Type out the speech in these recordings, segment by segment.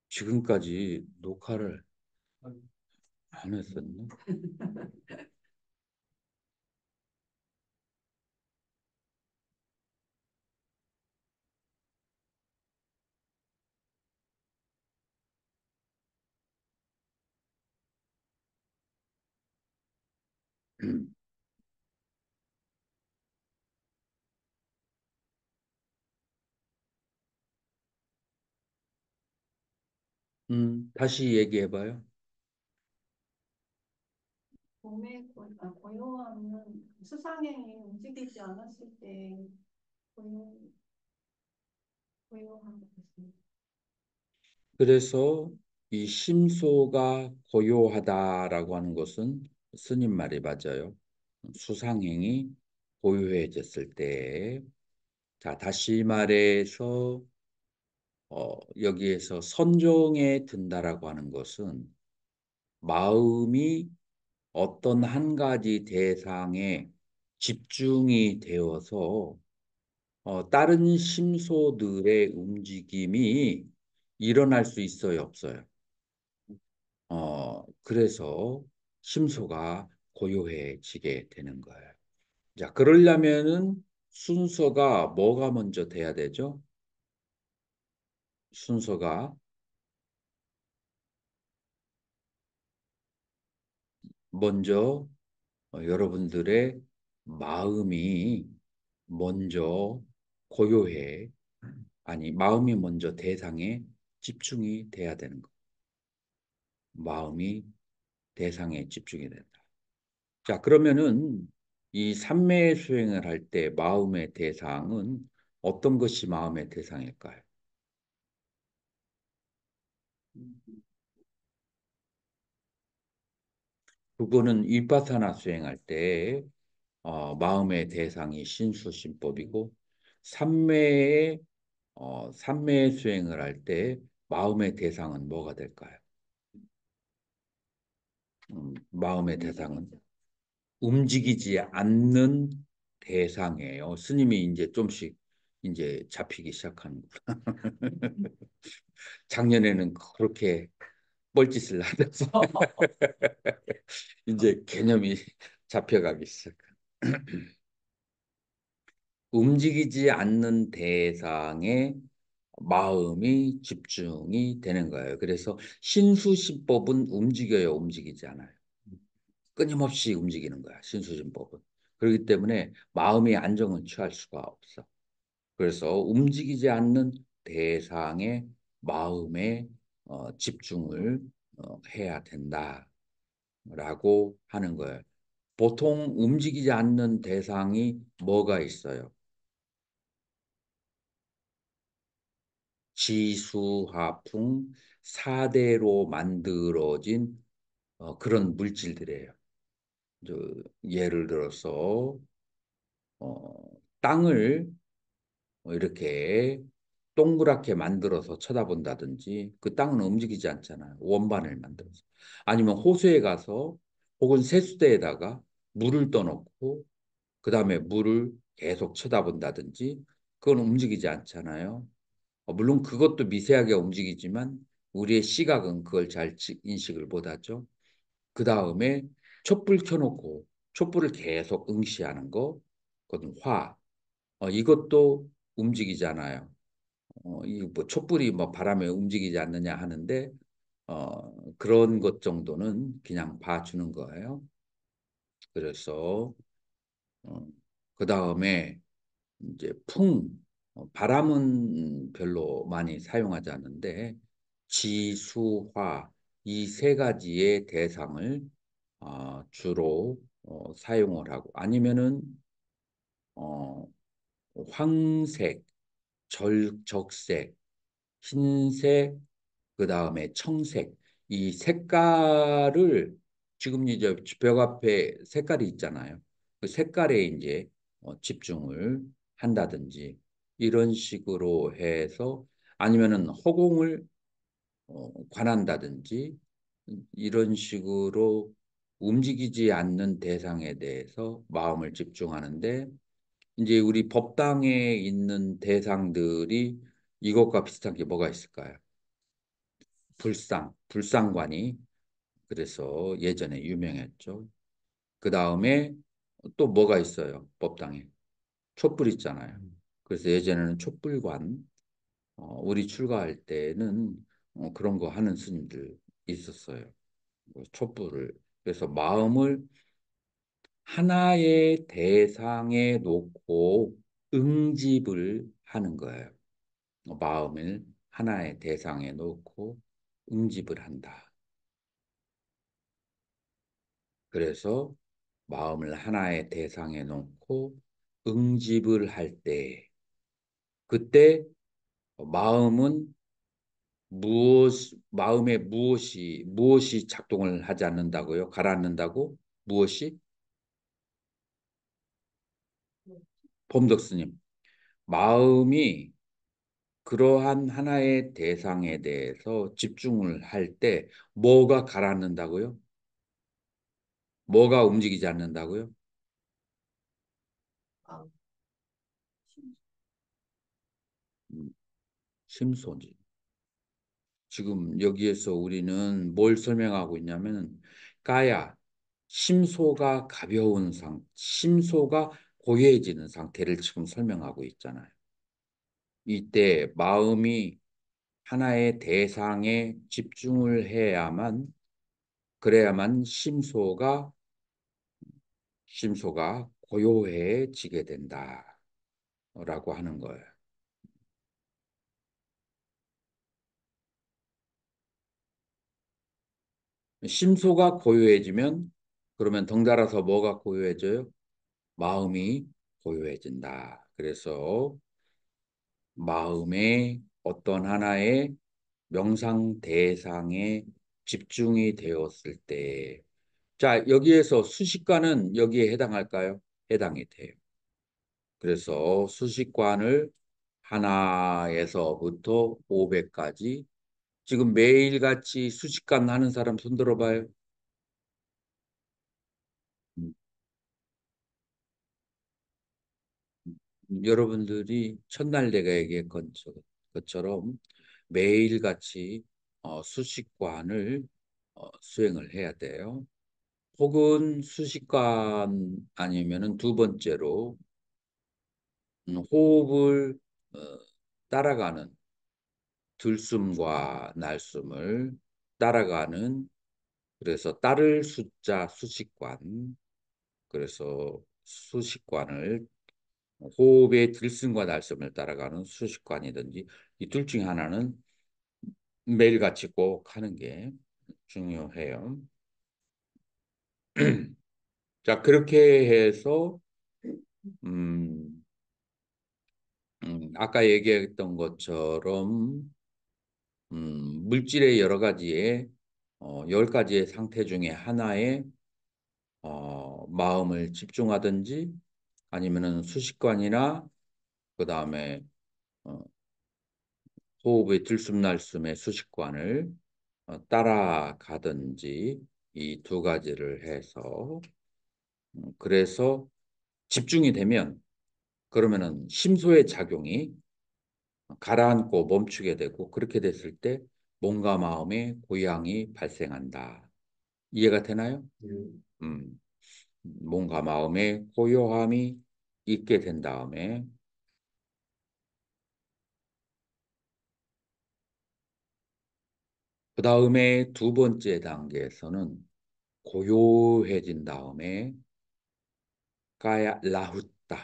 지금까지 녹화를 안 했었나? 다시 얘기해봐요. 고요함은 수상행이 움직이지 않았을 때 고요, 고요한 것 같습니다. 그래서 이 심소가 고요하다라고 하는 것은 스님 말이 맞아요. 수상행이 고요해졌을 때, 자, 다시 말해서 여기에서 선종에 든다라고 하는 것은 마음이 어떤 한 가지 대상에 집중이 되어서 다른 심소들의 움직임이 일어날 수 있어요, 없어요? 그래서 심소가 고요해지게 되는 거예요. 자, 그러려면은 순서가 뭐가 먼저 돼야 되죠? 순서가 먼저 여러분들의 마음이 먼저 고요해. 아니, 마음이 먼저 대상에 집중이 돼야 되는 거. 마음이 대상에 집중이 된다. 자, 그러면은 이 삼매 수행을 할 때 마음의 대상은 어떤 것이 마음의 대상일까요? 그거는 위파사나 수행할 때 마음의 대상이 신수심법이고 삼매의 삼매 수행을 할 때 마음의 대상은 뭐가 될까요? 마음의 대상은 움직이지 않는 대상이에요. 스님이 이제 좀씩 이제 잡히기 시작하는 거예요. 작년에는 그렇게 뻘짓을 하면서 이제 개념이 잡혀가기 시작. 움직이지 않는 대상에 마음이 집중이 되는 거예요. 그래서 신수신법은 움직여요, 움직이지 않아요. 끊임없이 움직이는 거야, 신수신법은. 그렇기 때문에 마음이 안정을 취할 수가 없어. 그래서 움직이지 않는 대상에 마음에 집중을 해야 된다라고 하는 거예요. 보통 움직이지 않는 대상이 뭐가 있어요? 지수화풍 사대로 만들어진 그런 물질들이에요. 저, 예를 들어서 땅을 이렇게 동그랗게 만들어서 쳐다본다든지 그 땅은 움직이지 않잖아요. 원반을 만들어서. 아니면 호수에 가서 혹은 세수대에다가 물을 떠놓고 그다음에 물을 계속 쳐다본다든지 그건 움직이지 않잖아요. 물론 그것도 미세하게 움직이지만 우리의 시각은 그걸 잘 인식을 못하죠. 그 다음에 촛불 켜놓고 촛불을 계속 응시하는 거, 그건 화. 이것도 움직이잖아요. 이뭐 촛불이 뭐 바람에 움직이지 않느냐 하는데 그런 것 정도는 그냥 봐주는 거예요. 그래서 어, 그 다음에 이제 바람은 별로 많이 사용하지 않는데 지수화 이 세 가지의 대상을 주로 사용을 하고 아니면은 어, 황색, 적색, 흰색, 그 다음에 청색 이 색깔을 지금 이제 벽 앞에 색깔이 있잖아요. 그 색깔에 이제 집중을 한다든지 이런 식으로 해서 아니면은 허공을 관한다든지 이런 식으로 움직이지 않는 대상에 대해서 마음을 집중하는데 이제 우리 법당에 있는 대상들이 이것과 비슷한 게 뭐가 있을까요? 불상관이 그래서 예전에 유명했죠. 그 다음에 또 뭐가 있어요? 법당에 촛불 있잖아요. 그래서 예전에는 촛불관 우리 출가할 때는 그런 거 하는 스님들 있었어요. 뭐 촛불을 그래서 마음을 하나의 대상에 놓고 응집을 하는 거예요. 마음을 하나의 대상에 놓고 응집을 한다. 그래서 마음을 하나의 대상에 놓고 응집을 할 때, 그때 마음은 마음에 무엇이 작동을 하지 않는다고요? 가라앉는다고? 무엇이? 범덕스님. 마음이 그러한 하나의 대상에 대해서 집중을 할 때 뭐가 가라앉는다고요? 뭐가 움직이지 않는다고요? 아, 음, 심소지. 지금 여기에서 우리는 뭘 설명하고 있냐면 까야 심소가 가벼운 심소가 고요해지는 상태를 지금 설명하고 있잖아요. 이때 마음이 하나의 대상에 집중을 해야만 그래야만 심소가 고요해지게 된다라고 하는 거예요. 심소가 고요해지면 그러면 덩달아서 뭐가 고요해져요? 마음이 고요해진다. 그래서 마음의 어떤 하나의 명상 대상에 집중이 되었을 때, 자, 여기에서 수식관은 여기에 해당할까요? 해당이 돼요. 그래서 수식관을 하나에서부터 500까지 지금 매일같이 수식관 하는 사람 손 들어봐요. 음, 여러분들이 첫날 내가 얘기했던 것처럼 매일같이 수식관을 수행을 해야 돼요. 혹은 수식관 아니면은 두 번째로 호흡을 어, 따라가는 들숨과 날숨을 따라가는 그래서 따를 숫자 수식관 그래서 수식관을 호흡의 들숨과 날숨을 따라가는 수식관이든지 이 둘 중에 하나는 매일같이 꼭 하는 게 중요해요. 자, 그렇게 해서 음, 아까 얘기했던 것처럼 물질의 여러 가지의 10가지의 상태 중에 하나에 마음을 집중하든지 아니면은 수식관이나 그다음에 어, 호흡의 들숨날숨의 수식관을 따라가든지 이 두 가지를 해서 그래서 집중이 되면 그러면은 심소의 작용이 가라앉고 멈추게 되고 그렇게 됐을 때 몸과 마음의 고향이 발생한다. 이해가 되나요? 음, 몸과 마음의 고요함이 있게 된 다음에 그 다음에 두 번째 단계에서는 고요해진 다음에 까야 라후따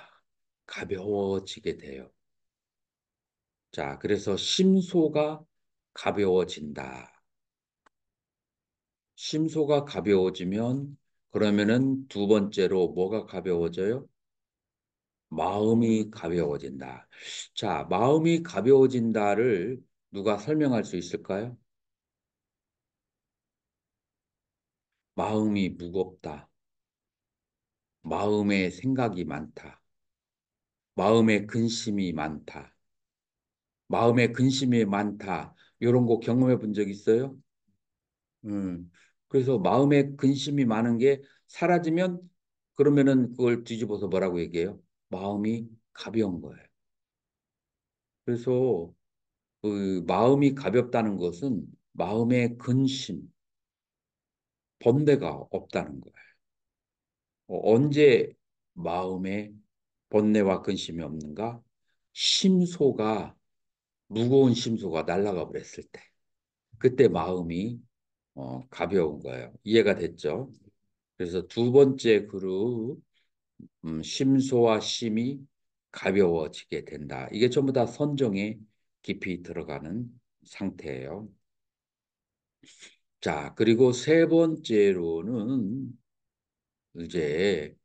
가벼워지게 돼요. 자, 그래서 심소가 가벼워진다. 심소가 가벼워지면 그러면은 두 번째로 뭐가 가벼워져요? 마음이 가벼워진다. 자, 마음이 가벼워진다를 누가 설명할 수 있을까요? 마음이 무겁다. 마음에 생각이 많다. 마음에 근심이 많다. 마음에 근심이 많다. 이런 거 경험해 본 적 있어요? 음. 그래서 마음에 근심이 많은 게 사라지면 그러면은 그걸 뒤집어서 뭐라고 얘기해요? 마음이 가벼운 거예요. 그래서 그 마음이 가볍다는 것은 마음의 근심, 번뇌가 없다는 거예요. 언제 마음에 번뇌와 근심이 없는가? 심소가 무거운 심소가 날아가 버렸을 때, 그때 마음이 가벼운 거예요. 이해가 됐죠? 그래서 두 번째 그룹, 심소와 심이 가벼워지게 된다. 이게 전부 다 선정에 깊이 들어가는 상태예요. 자, 그리고 세 번째로는 이제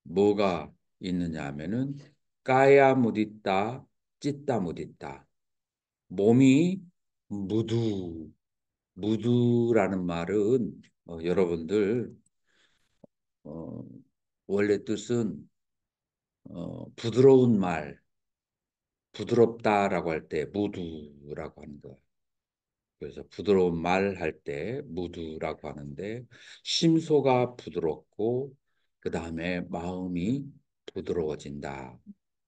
뭐가 있느냐 하면은 까야 무디다, 찢다 무디다. 몸이 무두, 무두라는 말은 여러분들 어, 원래 뜻은 부드러운 말, 부드럽다라고 할 때 무두라고 하는 거예요. 그래서 부드러운 말 할 때 무두라고 하는데 심소가 부드럽고 그 다음에 마음이 부드러워진다.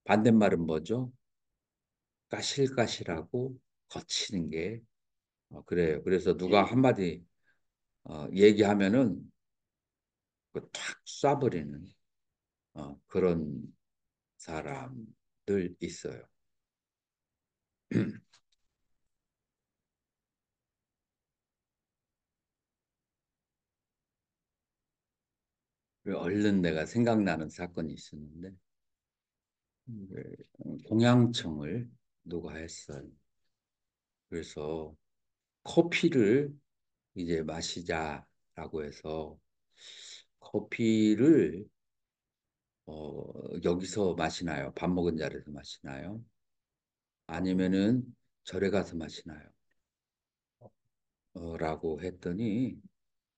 반대말은 뭐죠? 까실까실하고 거치는 게 그래요. 그래서 누가 한마디 얘기하면은 탁 쏴버리는 그런 사람들 있어요. 얼른 내가 생각나는 사건이 있었는데 공양청을 누가 했어요. 그래서 커피를 이제 마시자라고 해서 커피를 여기서 마시나요? 밥 먹은 자리에서 마시나요? 아니면은 절에 가서 마시나요? 라고 했더니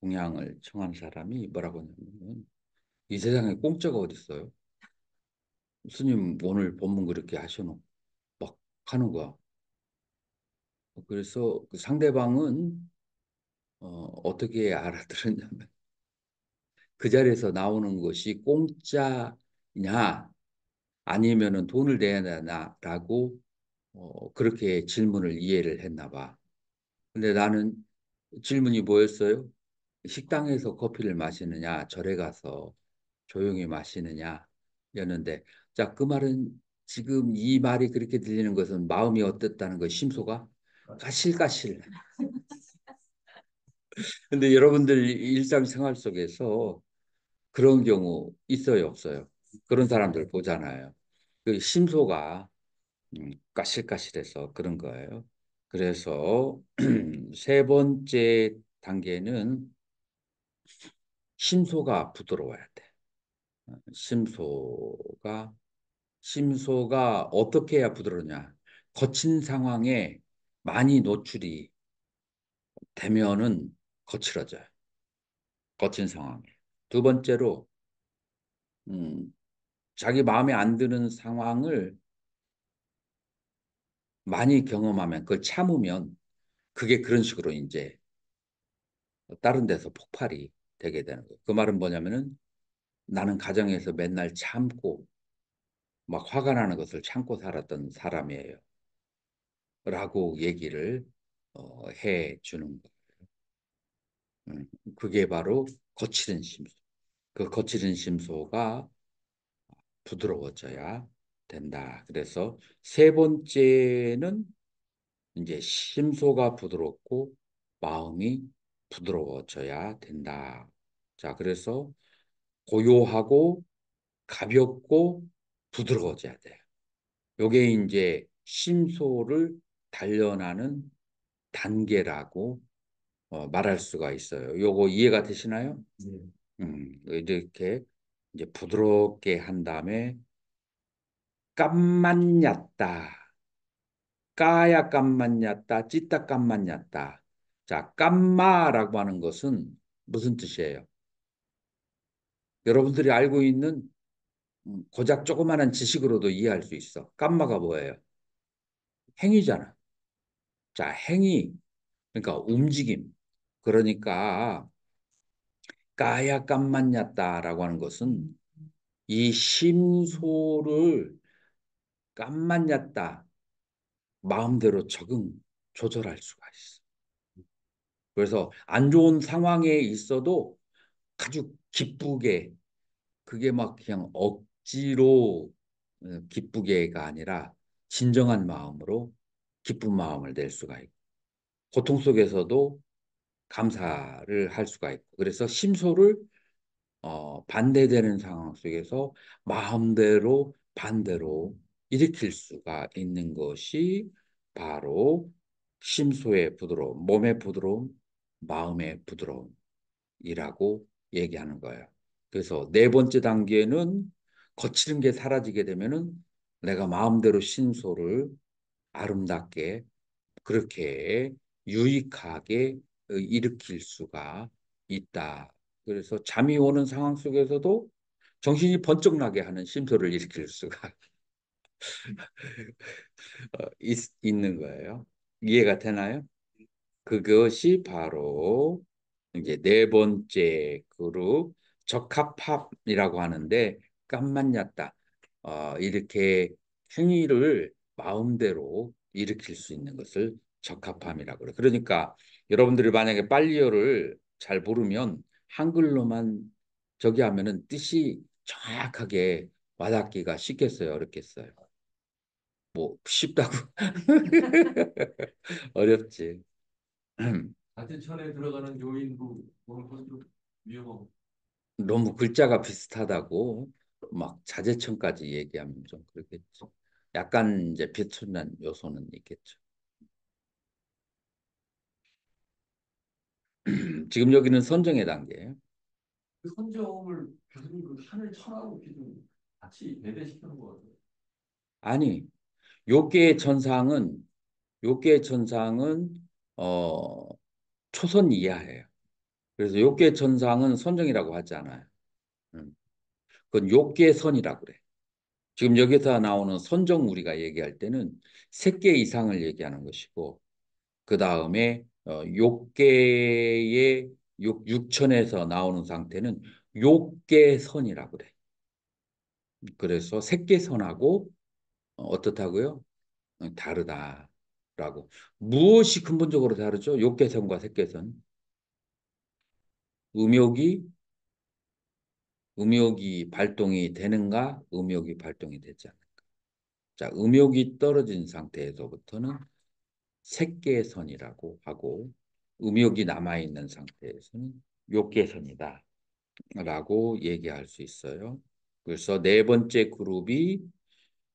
공양을 청한 사람이 뭐라고 했냐면 이 세상에 공짜가 어디 있어요? 스님 오늘 본문 그렇게 하셔놓고 막 하는 거야. 그래서 그 상대방은 어떻게 알아들었냐면 그 자리에서 나오는 것이 공짜냐 아니면은 돈을 내야 되나라고 그렇게 질문을 이해를 했나 봐. 근데 나는 질문이 뭐였어요? 식당에서 커피를 마시느냐, 절에 가서 조용히 마시느냐 였는데 자, 그 말은 지금 이 말이 그렇게 들리는 것은 마음이 어땠다는 거 심소가 까실까실. 근데 여러분들 일상생활 속에서 그런 경우 있어요, 없어요? 그런 사람들 보잖아요. 그 심소가 까실까실해서 그런 거예요. 그래서 세 번째 단계는 심소가 부드러워야 돼. 심소가 심소가 어떻게 해야 부드러우냐? 거친 상황에 많이 노출이 되면은 거칠어져요. 거친 상황에. 두 번째로 자기 마음에 안 드는 상황을 많이 경험하면 그걸 참으면 그게 그런 식으로 이제 다른 데서 폭발이 되게 되는 거예요. 그 말은 뭐냐면은 나는 가정에서 맨날 참고 막 화가 나는 것을 참고 살았던 사람이에요. 라고 얘기를 해 주는 거예요. 그게 바로 거칠은 심소. 그 거칠은 심소가 부드러워져야 된다. 그래서 세 번째는 이제 심소가 부드럽고 마음이 부드러워져야 된다. 자, 그래서 고요하고 가볍고 부드러워져야 돼요. 요게 이제 심소를 단련하는 단계라고 말할 수가 있어요. 요거 이해가 되시나요? 네. 이렇게 이제 부드럽게 한 다음에 깜만얕다. 까야 깜만얕다. 찌따 깜만얕다. 자, 깜마라고 하는 것은 무슨 뜻이에요? 여러분들이 알고 있는 고작 조그마한 지식으로도 이해할 수 있어. 깜마가 뭐예요? 행위잖아. 자, 행위. 그러니까 움직임. 그러니까 까야 깜만얕다라고 하는 것은 이 심소를 깜만얕다. 마음대로 조절할 수가 있어. 그래서 안 좋은 상황에 있어도 아주 기쁘게, 그게 막 그냥 억지로 기쁘게가 아니라 진정한 마음으로 기쁜 마음을 낼 수가 있고, 고통 속에서도 감사를 할 수가 있고, 그래서 심소를 반대되는 상황 속에서 마음대로 반대로 일으킬 수가 있는 것이 바로 심소의 부드러움, 몸의 부드러움, 마음의 부드러움이라고 얘기하는 거예요. 그래서 네 번째 단계는 거칠은 게 사라지게 되면은 내가 마음대로 심소를 아름답게 그렇게 유익하게 일으킬 수가 있다. 그래서 잠이 오는 상황 속에서도 정신이 번쩍 나게 하는 심소를 일으킬 수가 있는 거예요. 이해가 되나요? 그것이 바로 이제 네 번째 그룹 적합함이라고 하는데, 깜만야다. 이렇게 행위를 마음대로 일으킬 수 있는 것을 적합함이라고 그래요. 그러니까 여러분들이 만약에 빨리어를 잘 모르면 한글로만 저기 하면은 뜻이 정확하게 와닿기가 쉽겠어요, 어렵겠어요? 뭐 쉽다고 어렵지. 같은 천에 들어가는 요인도 보는 것도 위험하고. 너무 글자가 비슷하다고 막 자제청까지 얘기하면 좀 그렇겠죠. 약간 이제 비슷한 요소는 있겠죠. 지금 여기는 선정의 단계예요. 그 선정을 교수님 그 하늘 천하고 이렇게 좀 같이 배대시키는 것 같아요. 아니, 요계의 천상은 요계의 천상은 어 초선 이하예요. 그래서 요계의 천상은 선정이라고 하지 않아요. 음, 그건 요계선이라고 그래. 지금 여기서 나오는 선정 우리가 얘기할 때는 세 개 이상을 얘기하는 것이고, 그 다음에 욕계의 육천에서 나오는 상태는 욕계선이라고 그래. 그래서 색계선하고 어떻다고요? 다르다라고. 무엇이 근본적으로 다르죠? 욕계선과 색계선. 음욕이 음욕이 발동이 되는가? 음욕이 발동이 되지 않는가? 자, 음욕이 떨어진 상태에서부터는 색계선이라고 하고, 음욕이 남아있는 상태에서는 욕계선이다. 라고 얘기할 수 있어요. 그래서 네 번째 그룹이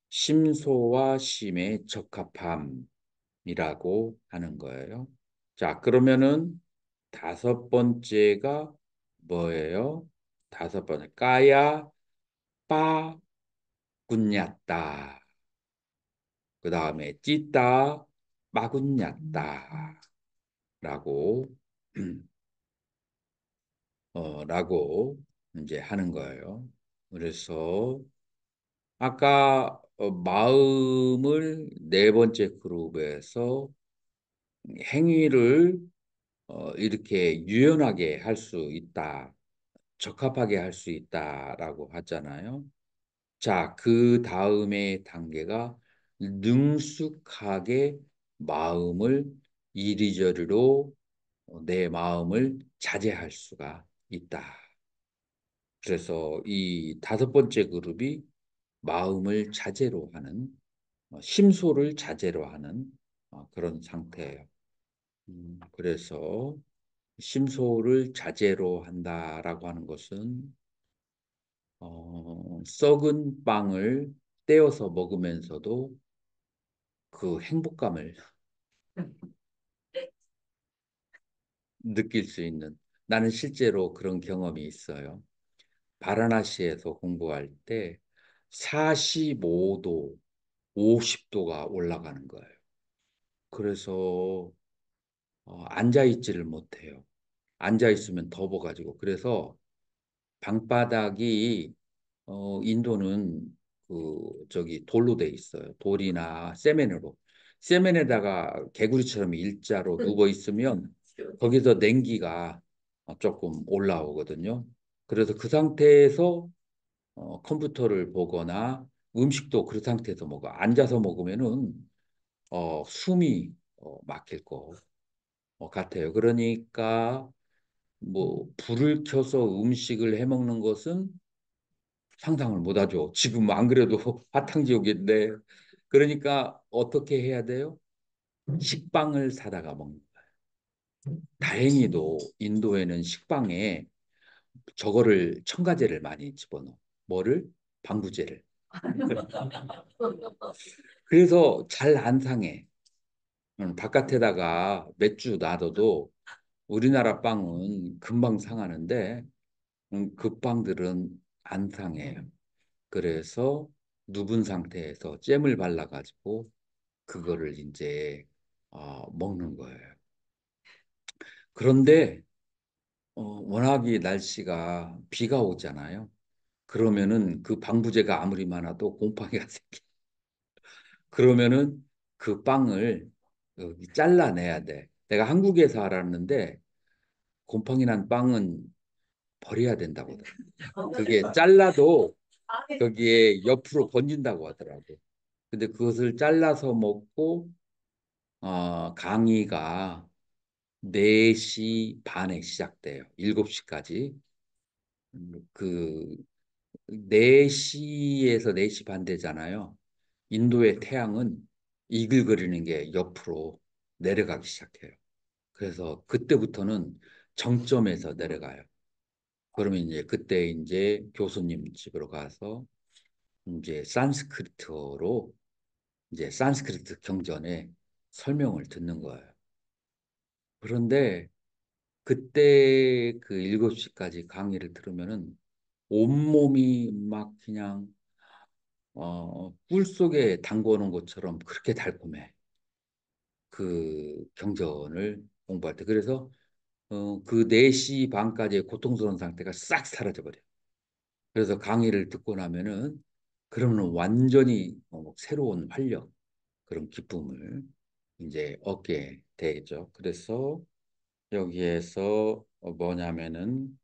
심소와 심의 적합함이라고 하는 거예요. 자, 그러면은 다섯 번째가 뭐예요? 다섯 번째, 까야, 빠, 굿냐따. 그 다음에 찌따, 마굿냐따. 라고, 라고 이제 하는 거예요. 그래서 아까 마음을 네 번째 그룹에서 행위를 이렇게 유연하게 할 수 있다, 적합하게 할 수 있다라고 하잖아요. 자, 그 다음의 단계가 능숙하게 마음을 이리저리로 내 마음을 자제할 수가 있다. 그래서 이 다섯 번째 그룹이 마음을 자제로 하는, 심소를 자제로 하는 그런 상태예요. 그래서 심소를 자제로 한다라고 하는 것은 썩은 빵을 떼어서 먹으면서도 그 행복감을 느낄 수 있는, 나는 실제로 그런 경험이 있어요. 바라나시에서 공부할 때 45도, 50도가 올라가는 거예요. 그래서 앉아 있지를 못해요. 앉아 있으면 더워가지고. 그래서 방바닥이 인도는 그 저기 돌로 돼 있어요. 돌이나 세멘으로. 세멘에다가 개구리처럼 일자로 누워 있으면 거기서 냉기가 조금 올라오거든요. 그래서 그 상태에서 컴퓨터를 보거나 음식도 그 상태에서 먹어. 앉아서 먹으면은 숨이 막힐 것 같아요. 그러니까 뭐 불을 켜서 음식을 해 먹는 것은 상상을 못 하죠. 지금 안 그래도 화탕지옥인데 그러니까 어떻게 해야 돼요? 식빵을 사다가 먹는 거예요. 다행히도 인도에는 식빵에 저거를 첨가제를 많이 집어넣어. 뭐를? 방부제를. 그래서 잘 안 상해. 바깥에다가 맥주 놔둬도 우리나라 빵은 금방 상하는데 그 빵들은 안 상해요. 그래서 누분 상태에서 잼을 발라가지고 그거를 이제 먹는 거예요. 그런데 워낙에 날씨가 비가 오잖아요. 그러면은 그 방부제가 아무리 많아도 곰팡이가 생겨. 그러면은 그 빵을 여기 잘라내야 돼. 내가 한국에서 알았는데 곰팡이 난 빵은 버려야 된다고 하더라고요. 그게 잘라도 거기에 옆으로 번진다고 하더라고. 근데 그것을 잘라서 먹고 강의가 4시 반에 시작돼요. 7시까지. 그 4시에서 4시 반 되잖아요. 인도의 태양은 이글거리는 게 옆으로 내려가기 시작해요. 그래서 그때부터는 정점에서 내려가요. 그러면 이제 그때 이제 교수님 집으로 가서 이제 산스크리트어로 이제 산스크리트 경전에 설명을 듣는 거예요. 그런데 그때 그 7시까지 강의를 들으면은 온몸이 막 그냥 꿀 속에 담궈 놓은 것처럼 그렇게 달콤해. 그 경전을 공부할 때. 그래서 그 4시 반까지의 고통스러운 상태가 싹 사라져 버려. 그래서 강의를 듣고 나면은 그러면 완전히 새로운 활력, 그런 기쁨을 이제 얻게 되죠. 그래서 여기에서 뭐냐면은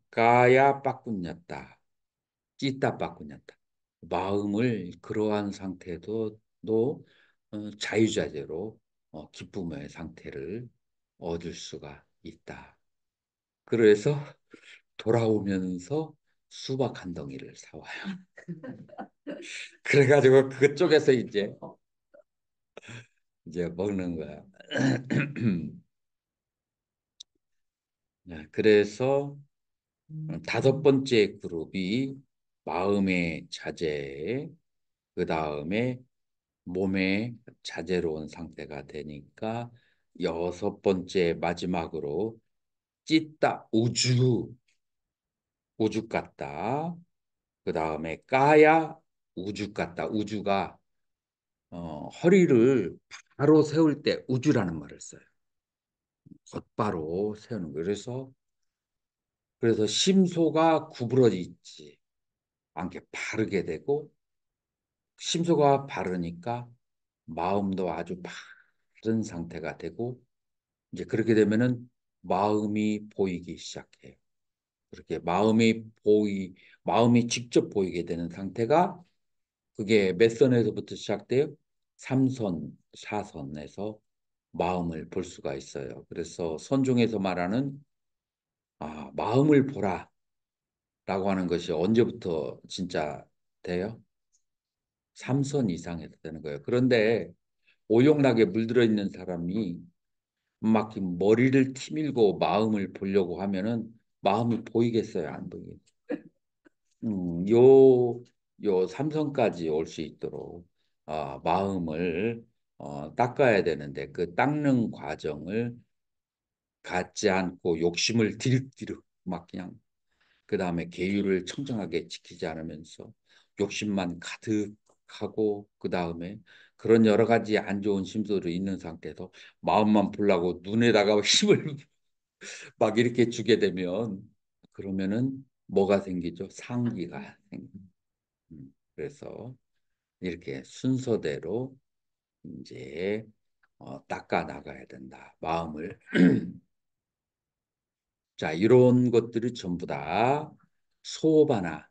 까야 빠꾸녔다, 찌따 빠꾸녔다. 마음을 그러한 상태도 자유자재로 기쁨의 상태를 얻을 수가 있다. 그래서 돌아오면서 수박 한 덩이를 사와요. 그래가지고 그쪽에서 이제 먹는 거야. 네, 그래서 5번째 그룹이 마음의 자재, 그 다음에 몸의 자재로운 상태가 되니까 6번째 마지막으로 찢다 우주 같다. 그 다음에 까야 우주 같다. 우주가 허리를 바로 세울 때 우주라는 말을 써요. 곧바로 세우는 거예요. 그래서 심소가 구부러지지 않게 바르게 되고 심소가 바르니까 마음도 아주 바른 상태가 되고 이제 그렇게 되면은 마음이 보이기 시작해요. 그렇게 마음이 직접 보이게 되는 상태가 그게 몇 선에서부터 시작돼요? 3선, 4선에서 마음을 볼 수가 있어요. 그래서 선종에서 말하는 마음을 보라 라고 하는 것이 언제부터 진짜 돼요? 3선 이상에서 되는 거예요. 그런데 오용락에 물들어 있는 사람이 막 머리를 티밀고 마음을 보려고 하면은 마음이 보이겠어요? 안 보이겠어요? 음, 요, 요 삼성까지 올 수 있도록 마음을 닦아야 되는데 그 닦는 과정을 갖지 않고 욕심을 디륵디륵 막 그냥 그 다음에 계율을 청정하게 지키지 않으면서 욕심만 가득하고 그 다음에 그런 여러 가지 안 좋은 심소를 있는 상태에서 마음만 보려고 눈에다가 힘을 막 이렇게 주게 되면 그러면은 뭐가 생기죠? 상기가 생깁니다. 그래서 이렇게 순서대로 이제 닦아 나가야 된다. 마음을. 자, 이런 것들이 전부 다 소바나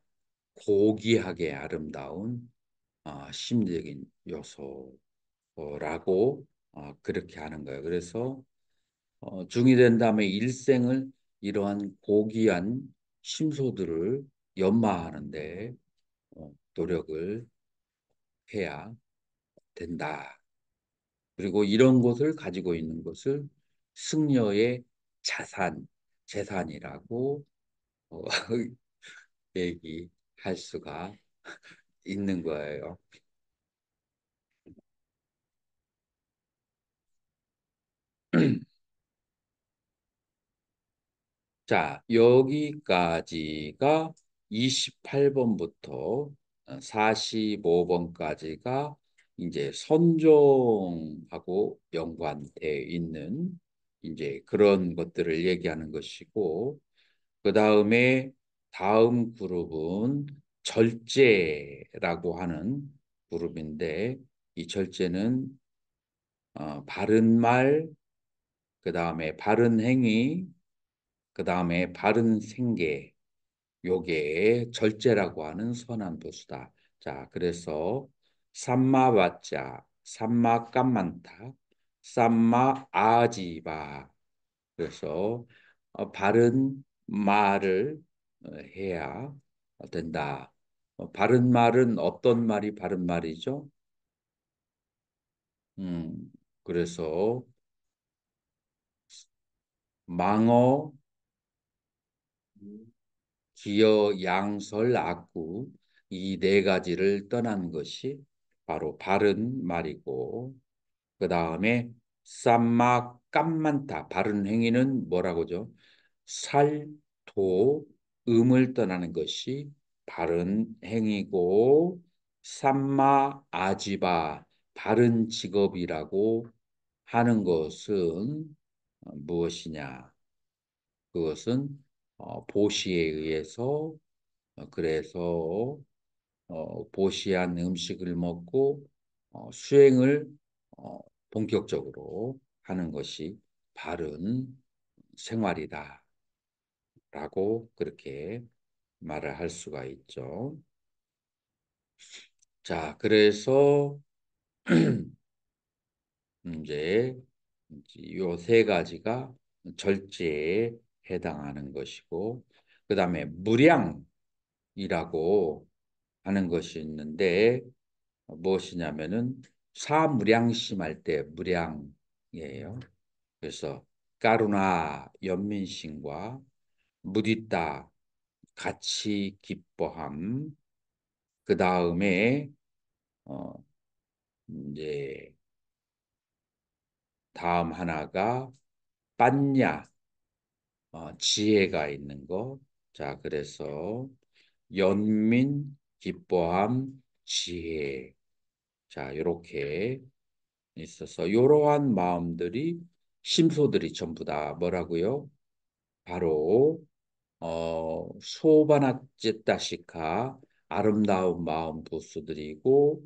고귀하게 아름다운 심리적인 요소라고 그렇게 하는 거예요. 그래서 중이 된 다음에 일생을 이러한 고귀한 심소들을 연마하는데 노력을 해야 된다. 그리고 이런 것을 가지고 있는 것을 승려의 재산이라고 어, 얘기할 수가 있는 거예요. 자, 여기까지가 28번부터 45번까지가 이제 선종하고 연관돼 있는 이제 그런 것들을 얘기하는 것이고, 그 다음에 다음 그룹은 절제라고 하는 그룹인데, 이 절제는 바른 말, 그 다음에 바른 행위, 그 다음에 바른 생계, 요게 절제라고 하는 선한 보수다. 자, 그래서 삼마바짜, 삼마깜만타, 삼마아지바. 그래서 바른 말을 해야 된다. 바른 말은 어떤 말이 바른 말이죠? 그래서 망어, 기여, 양설, 악구 이 네 가지를 떠난 것이 바로 바른 말이고 그 다음에 쌈마 깜만타 바른 행위는 뭐라고죠? 살, 도, 음을 떠나는 것이 바른 행위고 삼마 아지바 바른 직업이라고 하는 것은 무엇이냐? 그것은 보시에 의해서 그래서 보시한 음식을 먹고 수행을 어, 본격적으로 하는 것이 바른 생활이다라고 그렇게 말을 할 수가 있죠. 자, 그래서 이제 요 세 가지가 절제에 해당하는 것이고, 그 다음에 무량이라고 하는 것이 있는데, 무엇이냐면은 사무량심할 때 무량이에요. 그래서 까루나 연민심과 무디타 같이 기뻐함. 그 다음에 어 이제 다음 하나가 빤냐 지혜가 있는 거. 자, 그래서 연민 기뻐함 지혜. 자, 이렇게 있어서 이러한 마음들이 심소들이 전부 다 뭐라고요? 바로 소바나찌다시카 아름다운 마음 부스들이고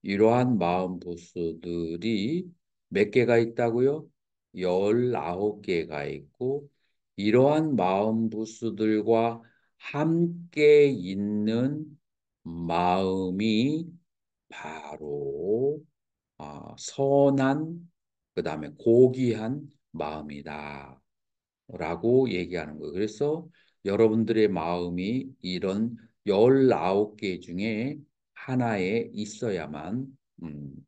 이러한 마음 부스들이 몇 개가 있다고요? 19개가 있고 이러한 마음 부스들과 함께 있는 마음이 바로 선한 그다음에 고귀한 마음이다. 라고 얘기하는 거예요. 그래서 여러분들의 마음이 이런 19개 중에 하나에 있어야만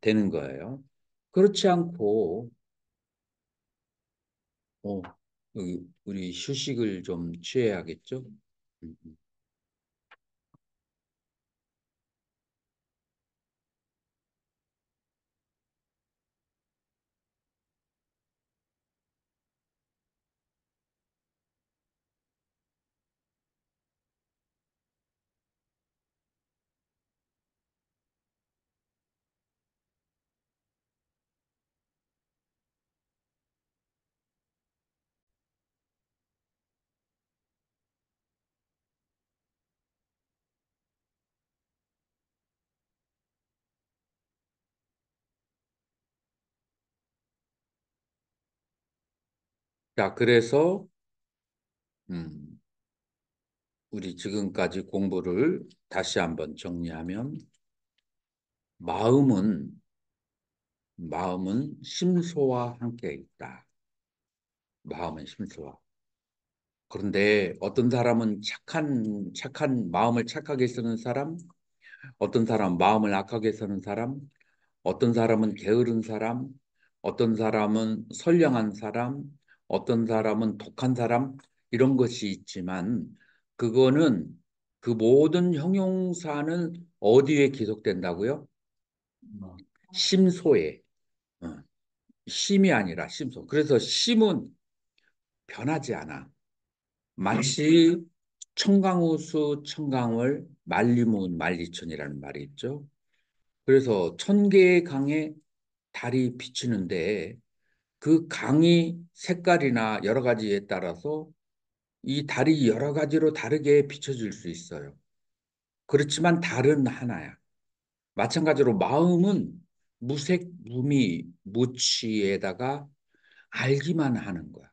되는 거예요. 그렇지 않고 어, 우리 휴식을 좀 취해야겠죠? 음. 자, 그래서 음, 우리 지금까지 공부를 다시 한번 정리하면 마음은 마음은 심소와 함께 있다. 마음은 심소와. 그런데 어떤 사람은 착한 마음을 착하게 쓰는 사람, 어떤 사람 마음을 악하게 쓰는 사람, 어떤 사람은 게으른 사람, 어떤 사람은 선량한 사람, 어떤 사람은 독한 사람, 이런 것이 있지만 그거는 그 모든 형용사는 어디에 기속된다고요? 심소에. 어, 심이 아니라 심소. 그래서 심은 변하지 않아. 마치 청강호수 청강월 만리무은 만리천이라는 말이 있죠. 그래서 천 개의 강에 달이 비치는데 그 강이 색깔이나 여러 가지에 따라서 이 달이 여러 가지로 다르게 비춰질 수 있어요. 그렇지만 달은 하나야. 마찬가지로 마음은 무색, 무미, 무취에다가 알기만 하는 거야.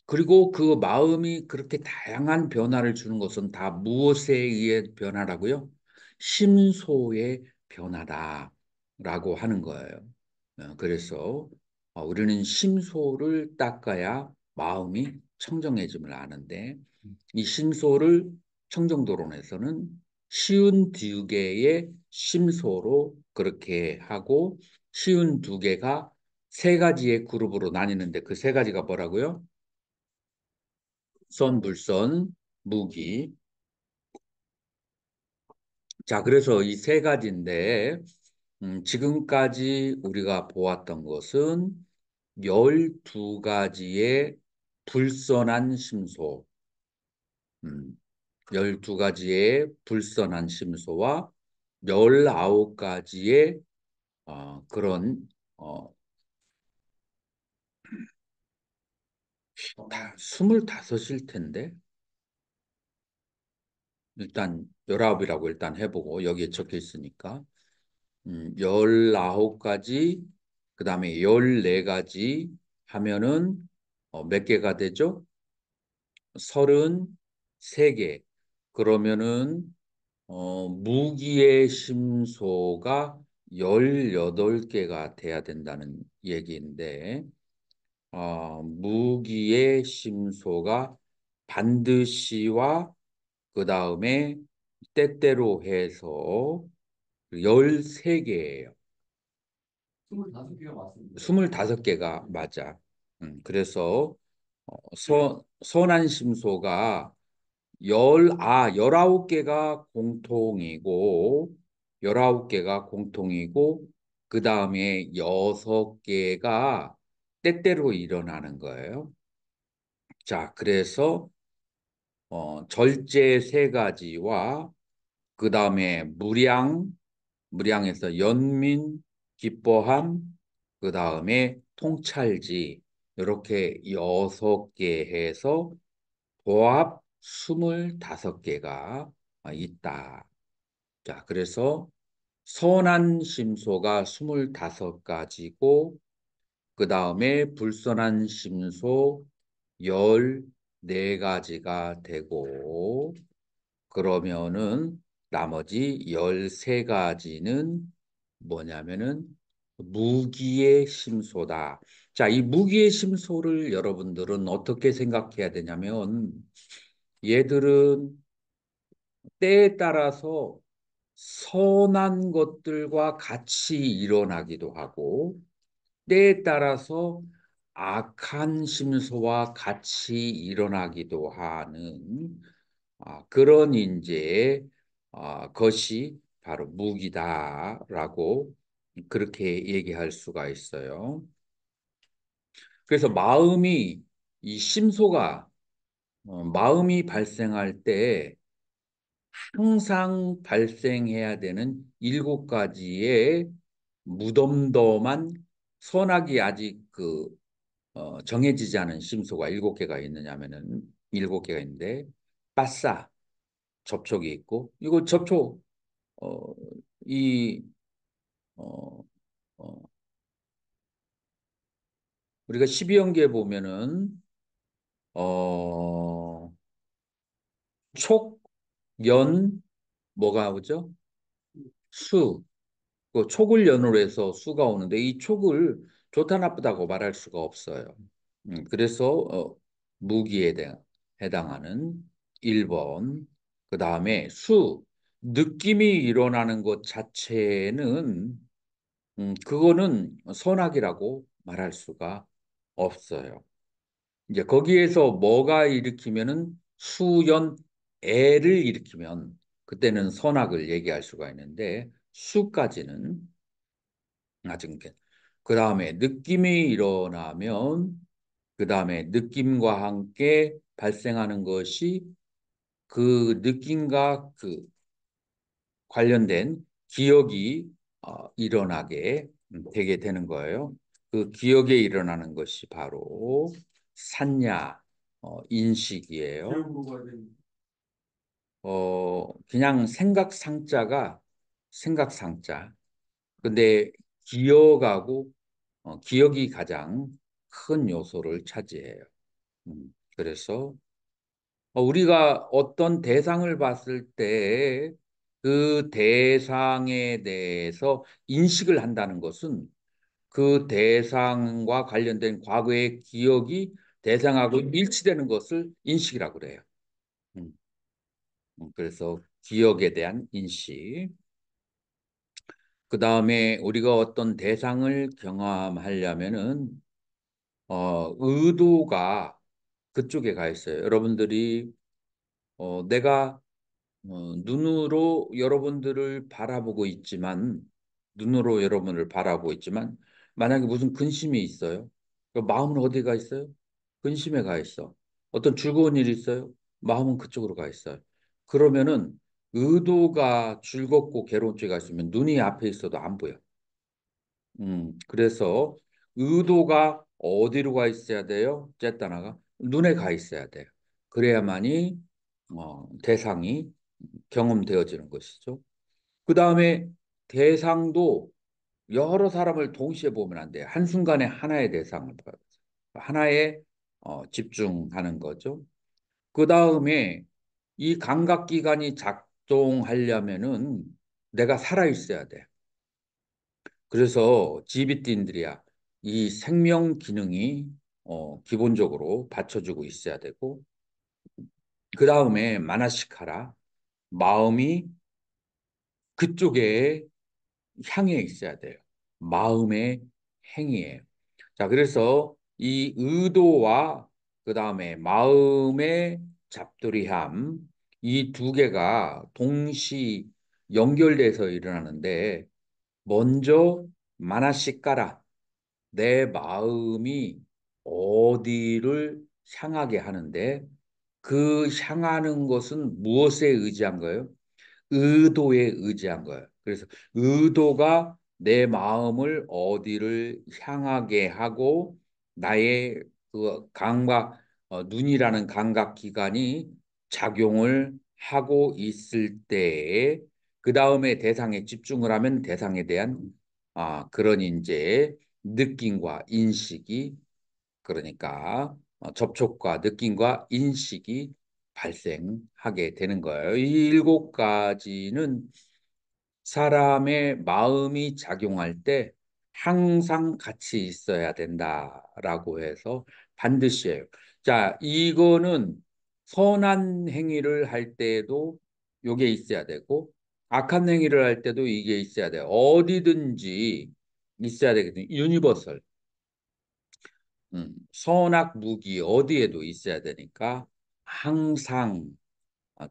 그리고 그 마음이 그렇게 다양한 변화를 주는 것은 다 무엇에 의해 변화라고요? 심소의 변화다라고 하는 거예요. 그래서 우리는 심소를 닦아야 마음이 청정해짐을 아는데 이 심소를 청정도론에서는 쉬운 두 개의 심소로 그렇게 하고 쉬운 두 개가 세 가지의 그룹으로 나뉘는데 그 세 가지가 뭐라고요? 선불선, 무기. 자, 그래서 이 세 가지인데, 지금까지 우리가 보았던 것은 12가지의 불선한 심소, 음, 12가지의 불선한 심소와 19가지의 그런, 어, 25일 텐데, 일단 19이라고 일단 해보고, 여기에 적혀 있으니까. 19가지, 그 다음에 14가지 하면은 몇 개가 되죠? 33개. 그러면은 무기의 심소가 18개가 돼야 된다는 얘기인데 무기의 심소가 반드시와 그 다음에 때때로 해서 13개예요. 25개가 맞습니다. 25개가 맞아. 그래서 선한 심소가 19개가 공통이고 19개가 공통이고 그 다음에 6개가 때때로 일어나는 거예요. 자, 그래서 절제 세 가지와 그 다음에 무량에서 연민, 기뻐함, 그 다음에 통찰지 이렇게 6개 해서 도합 25개가 있다. 자, 그래서 선한 심소가 25가지고 그 다음에 불선한 심소 14가지가 되고 그러면은 나머지 13가지는 뭐냐면은 무기의 심소다. 자, 이 무기의 심소를 여러분들은 어떻게 생각해야 되냐면 얘들은 때에 따라서 선한 것들과 같이 일어나기도 하고 때에 따라서 악한 심소와 같이 일어나기도 하는 그런 이제 것이 바로 무기다라고 그렇게 얘기할 수가 있어요. 그래서 이 심소가 마음이 발생할 때 항상 발생해야 되는 7가지의 무덤덤한 선악이 아직 정해지지 않은 심소가 7개가 있느냐면은 7개가 있는데 빠싸 접촉이 있고 이거 접촉 어, 이 어, 어, 우리가 12형제 보면은 어, 촉, 연 뭐가 오죠? 수 그 촉을 연호로 해서 수가 오는데 이 촉을 좋다 나쁘다고 말할 수가 없어요. 그래서 무기에 해당하는 1번. 그 다음에 느낌이 일어나는 것 자체는 그거는 선악이라고 말할 수가 없어요. 이제 거기에서 뭐가 일으키면은 애를 일으키면 그때는 선악을 얘기할 수가 있는데 수까지는 아직 그 다음에 느낌이 일어나면 그 다음에 느낌과 함께 발생하는 것이 그 느낌과 그 관련된 기억이 일어나게 되게 되는 거예요. 그 기억에 일어나는 것이 바로 산야, 인식이에요. 기억으로 되는 그냥 생각상자. 근데 기억하고 기억이 가장 큰 요소를 차지해요. 그래서 우리가 어떤 대상을 봤을 때 그 대상에 대해서 인식을 한다는 것은 그 대상과 관련된 과거의 기억이 대상하고 일치되는 것을 인식이라고 그래요. 음, 그래서 기억에 대한 인식. 그 다음에 우리가 어떤 대상을 경험하려면은 의도가 그쪽에 가 있어요. 여러분들이 내가 눈으로 여러분을 바라보고 있지만, 만약에 무슨 근심이 있어요. 그 마음은 어디 가 있어요? 근심에 가 있어. 어떤 즐거운 일이 있어요? 마음은 그쪽으로 가 있어요. 그러면은 의도가 즐겁고 괴로운 쪽에 가 있으면 눈이 앞에 있어도 안 보여. 그래서 의도가 어디로 가 있어야 돼요? 쨌다나가 눈에 가 있어야 돼요. 그래야만이 대상이 경험되어지는 것이죠. 그 다음에 대상도 여러 사람을 동시에 보면 안 돼요. 한순간에 하나의 대상을 봐요. 하나에 집중하는 거죠. 그 다음에 이 감각기관이 작동하려면은 내가 살아있어야 돼. 그래서 지비띠인들이야. 이 생명 기능이 기본적으로 받쳐주고 있어야 되고, 그 다음에 마나시카라, 마음이 그쪽에 향해 있어야 돼요. 마음의 행위예요. 자, 그래서 이 의도와 그 다음에 마음의 잡돌이함, 이 두 개가 동시 연결돼서 일어나는데, 먼저 마나시까라, 내 마음이 어디를 향하게 하는데, 그 향하는 것은 무엇에 의지한 거예요? 의도에 의지한 거예요. 그래서 의도가 내 마음을 어디를 향하게 하고 나의 그 눈이라는 감각 기관이 작용을 하고 있을 때에 그 다음에 대상에 집중을 하면 대상에 대한 그런 이제 느낌과 인식이 그러니까 접촉과 느낌과 인식이 발생하게 되는 거예요. 이 7가지는 사람의 마음이 작용할 때 항상 같이 있어야 된다라고 해서 반드시 해요. 자, 이거는 선한 행위를 할 때에도 요게 있어야 되고 악한 행위를 할 때도 이게 있어야 돼요. 어디든지 있어야 되거든요. 유니버설. 선악 무기 어디에도 있어야 되니까 항상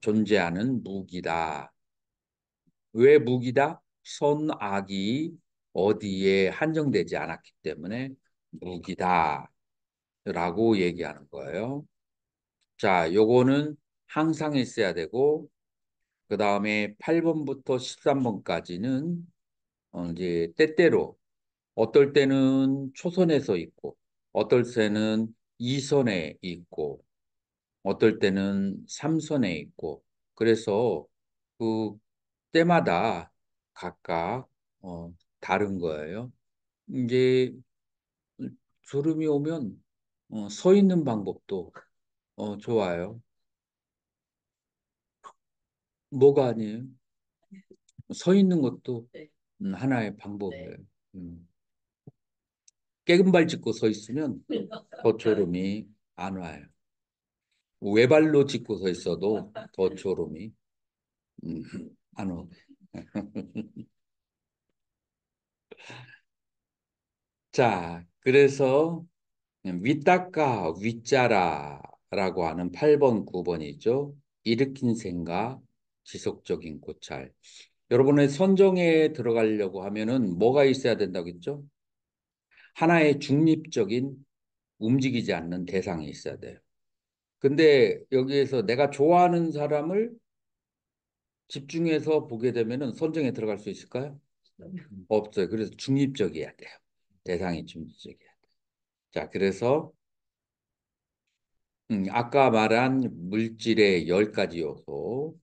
존재하는 무기다. 왜 무기다? 선악이 어디에 한정되지 않았기 때문에 무기다라고 얘기하는 거예요. 자, 요거는 항상 있어야 되고 그 다음에 8번부터 13번까지는 이제 때때로 어떨 때는 초선에서 있고 어떨 때는 이선에 있고 어떨 때는 삼선에 있고 그래서 그 때마다 각각 다른 거예요. 이제 졸음이 오면 서 있는 방법도 좋아요. 뭐가 아니에요? 서 있는 것도 네. 하나의 방법이에요. 음. 깨금발 짚고 서 있으면 더 졸음이 안 와요. 외발로 짚고 서 있어도 더 졸음이 음, 안 와. 자, 그래서 위닦아 위짜라라고 하는 8번, 9번이죠. 일으킨 생각, 지속적인 고찰. 여러분의 선정에 들어가려고 하면은 뭐가 있어야 된다고 했죠? 하나의 중립적인 움직이지 않는 대상이 있어야 돼요. 근데 여기에서 내가 좋아하는 사람을 집중해서 보게 되면은 선정에 들어갈 수 있을까요? 없어요. 그래서 중립적이어야 돼요. 대상이 중립적이어야 돼요. 자, 그래서 아까 말한 물질의 10가지 요소,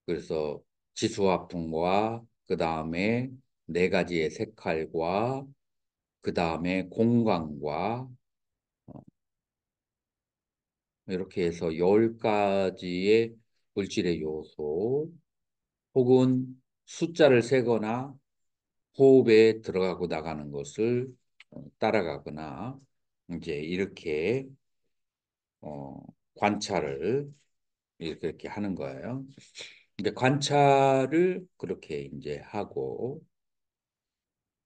그래서 지수화풍과 그 다음에 4가지의 색깔과 그 다음에 공간과 이렇게 해서 10가지의 물질의 요소 혹은 숫자를 세거나 호흡에 들어가고 나가는 것을 따라가거나 이제 이렇게 어, 관찰을 이렇게 하는 거예요. 근데 관찰을 그렇게 이제 하고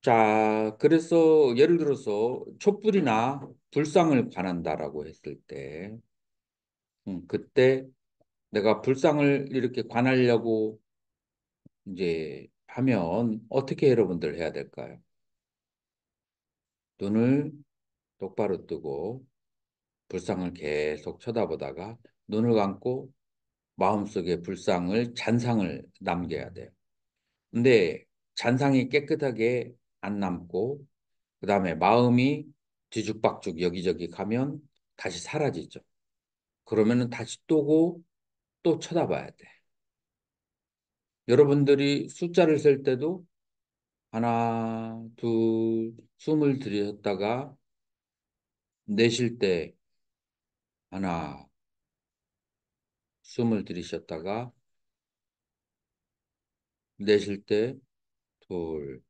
자, 그래서 예를 들어서 촛불이나 불상을 관한다라고 했을 때 그때 내가 불상을 이렇게 관하려고 이제 하면 어떻게 여러분들 해야 될까요? 눈을 똑바로 뜨고 불상을 계속 쳐다보다가 눈을 감고 마음속에 불상을 잔상을 남겨야 돼요. 근데 잔상이 깨끗하게 안 남고 그다음에 마음이 뒤죽박죽 여기저기 가면 다시 사라지죠. 그러면은 다시 또고 또 쳐다봐야 돼. 여러분들이 숫자를 셀 때도 하나, 둘, 숨을 들이셨다가 내쉴 때 하나, 숨을 들이셨다가 내쉴 때 둘,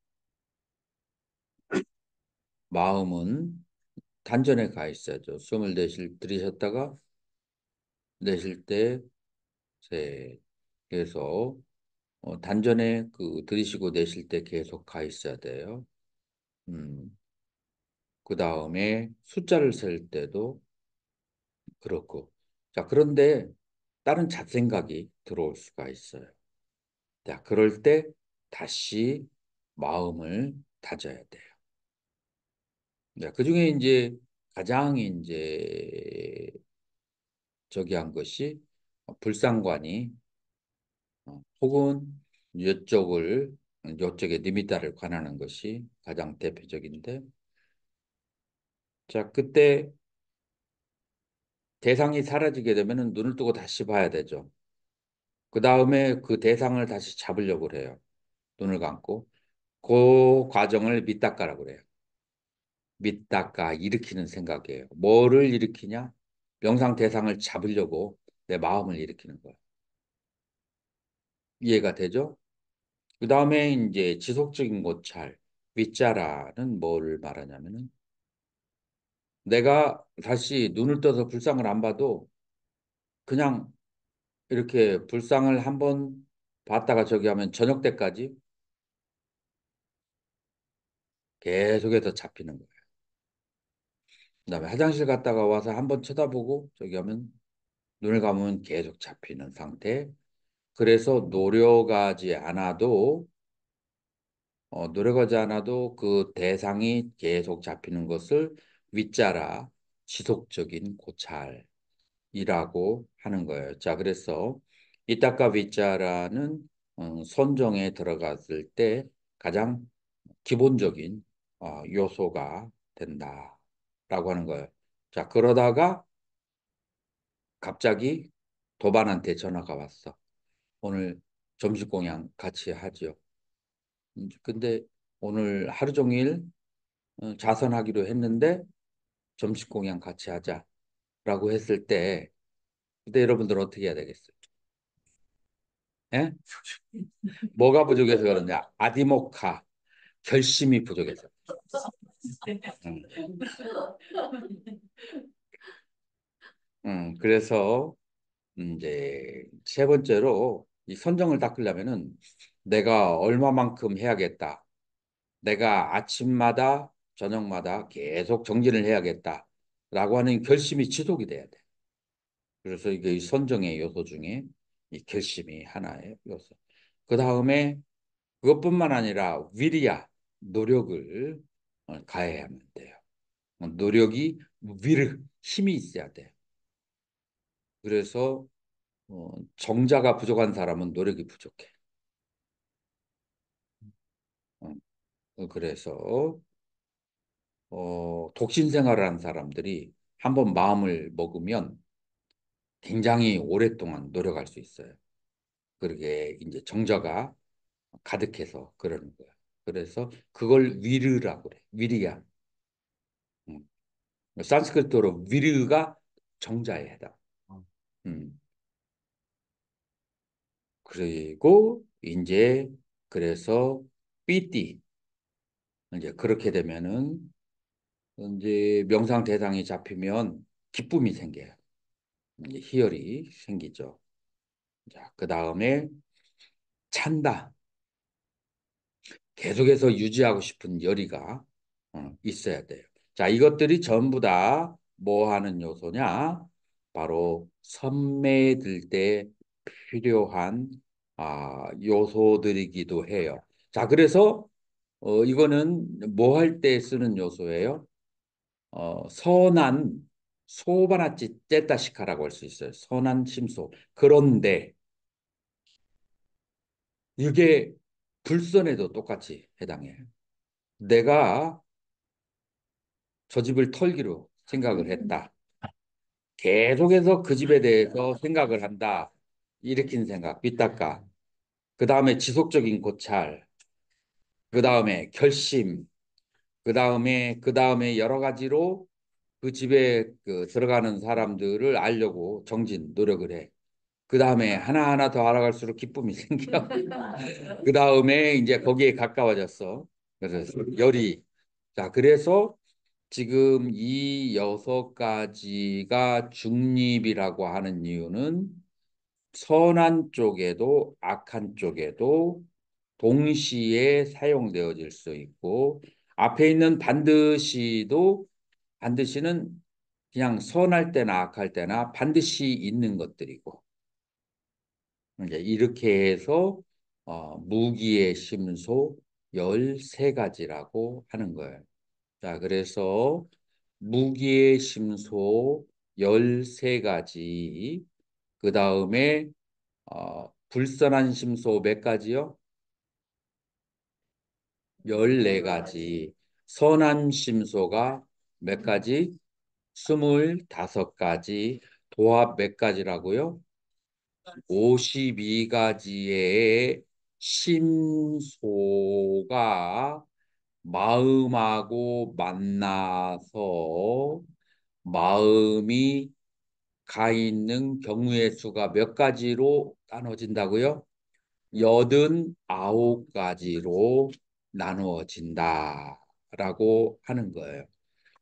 마음은 단전에 가 있어야죠. 숨을 들이셨다가 내쉴 때 셋. 그래서 단전에 그 들이쉬고 내쉴 때 계속 가 있어야 돼요. 음, 그 다음에 숫자를 셀 때도 그렇고. 자, 그런데 다른 잡생각이 들어올 수가 있어요. 자, 그럴 때 다시 마음을 다져야 돼요. 자, 그중에 이제 가장 이제 저기 한 것이 불상관이 혹은 이쪽에 니미타를 관하는 것이 가장 대표적인데 자, 그때 대상이 사라지게 되면은 눈을 뜨고 다시 봐야 되죠. 그 다음에 그 대상을 다시 잡으려고 그래요. 눈을 감고. 그 과정을 밑닦아라고 그래요. 밑닦아 일으키는 생각이에요. 뭐를 일으키냐? 명상 대상을 잡으려고 내 마음을 일으키는 거예요. 이해가 되죠? 그 다음에 이제 지속적인 고찰, 윗자라는 뭐를 말하냐면은 내가 다시 눈을 떠서 불상을 안 봐도 그냥 이렇게 불상을 한번 봤다가 저기 하면 저녁 때까지 계속해서 잡히는 거예요. 그다음에 화장실 갔다가 와서 한번 쳐다보고 저기 하면 눈을 감으면 계속 잡히는 상태. 그래서 노력하지 않아도 그 대상이 계속 잡히는 것을 윗자라 지속적인 고찰이라고 하는 거예요. 자, 그래서 이따가 윗자라는 선정에 들어갔을 때 가장 기본적인 요소가 된다라고 하는 거예요. 자, 그러다가 갑자기 도반한테 전화가 왔어. 오늘 점심 공양 같이 하죠. 근데 오늘 하루 종일 자선하기로 했는데 점심 공양 같이 하자라고 했을 때 그때 여러분들 어떻게 해야 되겠어요? 예? 뭐가 부족해서 그러냐? 아디모카. 결심이 부족해서. 음, 그래서 이제 세 번째로 이 선정을 닦으려면은 내가 얼마만큼 해야겠다. 내가 아침마다 저녁마다 계속 정진을 해야겠다라고 하는 결심이 지속이 돼야 돼. 그래서 이게 이 선정의 요소 중에 이 결심이 하나의 요소. 그 다음에 그것뿐만 아니라 위리야, 노력을 가해야만 돼요. 노력이 위르, 힘이 있어야 돼. 그래서 정자가 부족한 사람은 노력이 부족해. 그래서 독신 생활을 한 사람들이 한번 마음을 먹으면 굉장히 오랫동안 노력할 수 있어요. 그러게 이제 정자가 가득해서 그러는 거야. 그래서 그걸 위르라고 그래. 위리야. 음. 산스크리트어로 위르가 정자에 해당. 음. 그리고 이제 그래서 삐띠 이제 그렇게 되면은 이제 명상 대상이 잡히면 기쁨이 생겨요. 이제 희열이 생기죠. 자, 그 다음에 찬다. 계속해서 유지하고 싶은 열의가 있어야 돼요. 자, 이것들이 전부 다 뭐 하는 요소냐? 바로 선매들 때 필요한 요소들이기도 해요. 자, 그래서 이거는 뭐 할 때 쓰는 요소예요? 선한 소바나찌 째따시카라고 할 수 있어요. 선한 심소. 그런데 이게 불선에도 똑같이 해당해요. 내가 저 집을 털기로 생각을 했다. 계속해서 그 집에 대해서 생각을 한다. 일으킨 생각, 삐딱가. 그 다음에 지속적인 고찰. 그 다음에 결심. 그 다음에 여러 가지로 그 집에 들어가는 사람들을 알려고 정진, 노력을 해. 그 다음에 하나하나 더 알아갈수록 기쁨이 생겨. 그 다음에 이제 거기에 가까워졌어. 그래서 열이. 자, 그래서 지금 이 여섯 가지가 중립이라고 하는 이유는 선한 쪽에도 악한 쪽에도 동시에 사용되어질 수 있고 앞에 있는 반드시는 그냥 선할 때나 악할 때나 반드시 있는 것들이고 이제 이렇게 해서 무기의 심소 13가지라고 하는 거예요. 자, 그래서 무기의 심소 13가지, 그 다음에 불선한 심소 몇 가지요? 14가지, 선한 심소가 몇 가지? 25가지, 도합 몇 가지라고요? 52가지의 심소가 마음하고 만나서 마음이 가 있는 경우의 수가 몇 가지로 나눠진다고요? 89가지로 나누어진다라고 하는 거예요.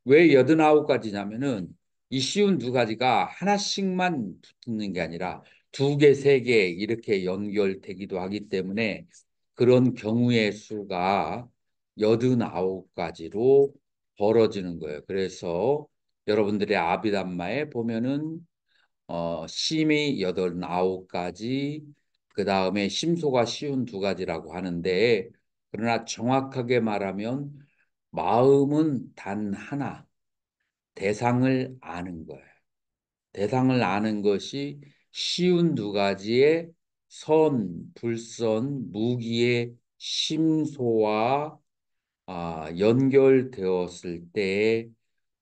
왜 89가지냐면은 이 쉬운 두 가지가 하나씩만 붙는 게 아니라 두 개, 세 개 이렇게 연결되기도 하기 때문에 그런 경우의 수가 89가지로 벌어지는 거예요. 그래서 여러분들의 아비담마에 보면은 심이 89가지, 그 다음에 심소가 쉬운 두 가지라고 하는데 그러나 정확하게 말하면 마음은 단 하나, 대상을 아는 거예요. 대상을 아는 것이 쉬운 두 가지의 선, 불선, 무기의 심소와 연결되었을 때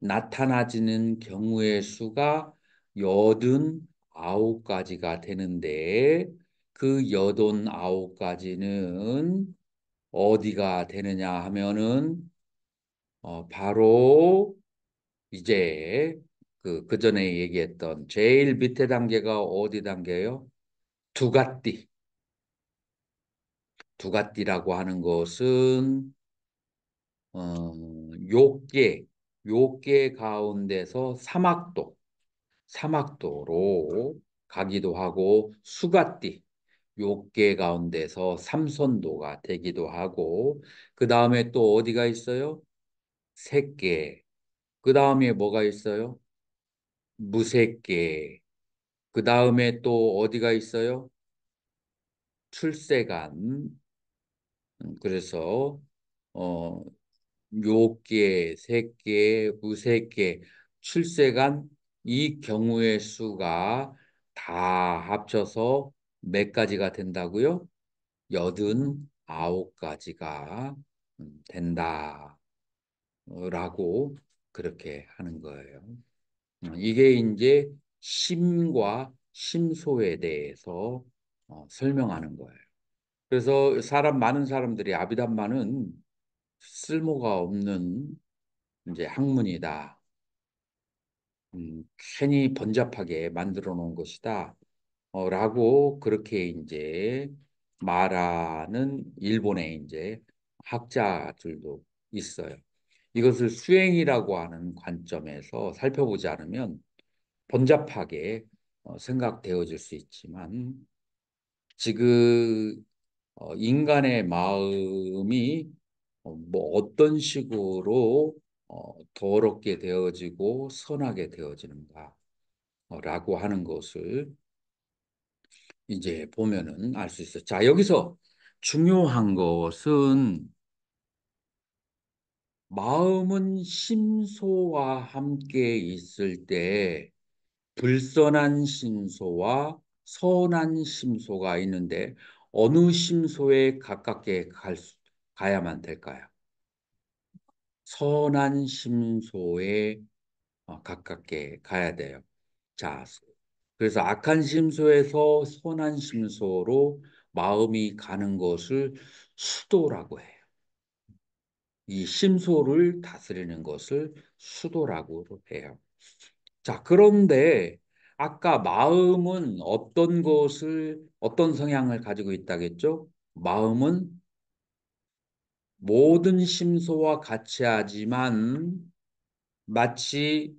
나타나지는 경우의 수가 89가지가 되는데 그 89가지는 어디가 되느냐 하면은 바로 이제 그 전에 얘기했던 제일 밑에 단계가 어디 단계예요? 두가띠. 두가띠라고 하는 것은 요계, 요계 가운데서 사막도로 가기도 하고, 수가띠, 요계 가운데서 삼선도가 되기도 하고, 그 다음에 또 어디가 있어요? 색계. 그 다음에 뭐가 있어요? 무색계. 그 다음에 또 어디가 있어요? 출세간. 그래서 어, 묘계, 색계, 무색계, 출세간 이 경우의 수가 다 합쳐서 몇 가지가 된다고요? 89가지가 된다라고 그렇게 하는 거예요. 이게 이제 심과 심소에 대해서 설명하는 거예요. 그래서 많은 사람들이 아비담마는 쓸모가 없는 이제 학문이다. 괜히 번잡하게 만들어 놓은 것이다. 라고 그렇게 이제 말하는 일본의 이제 학자들도 있어요. 이것을 수행이라고 하는 관점에서 살펴보지 않으면 번잡하게 생각되어질 수 있지만 지금 인간의 마음이 뭐 어떤 식으로 더럽게 되어지고 선하게 되어지는가라고 하는 것을 이제 보면은 알 수 있어요. 자, 여기서 중요한 것은 마음은 심소와 함께 있을 때 불선한 심소와 선한 심소가 있는데 어느 심소에 가깝게 가야만 될까요? 선한 심소에 가깝게 가야 돼요. 자, 그래서 악한 심소에서 선한 심소로 마음이 가는 것을 수도라고 해요. 이 심소를 다스리는 것을 수도라고 해요. 자, 그런데 아까 마음은 어떤 성향을 가지고 있다겠죠? 마음은 모든 심소와 같이 하지만 마치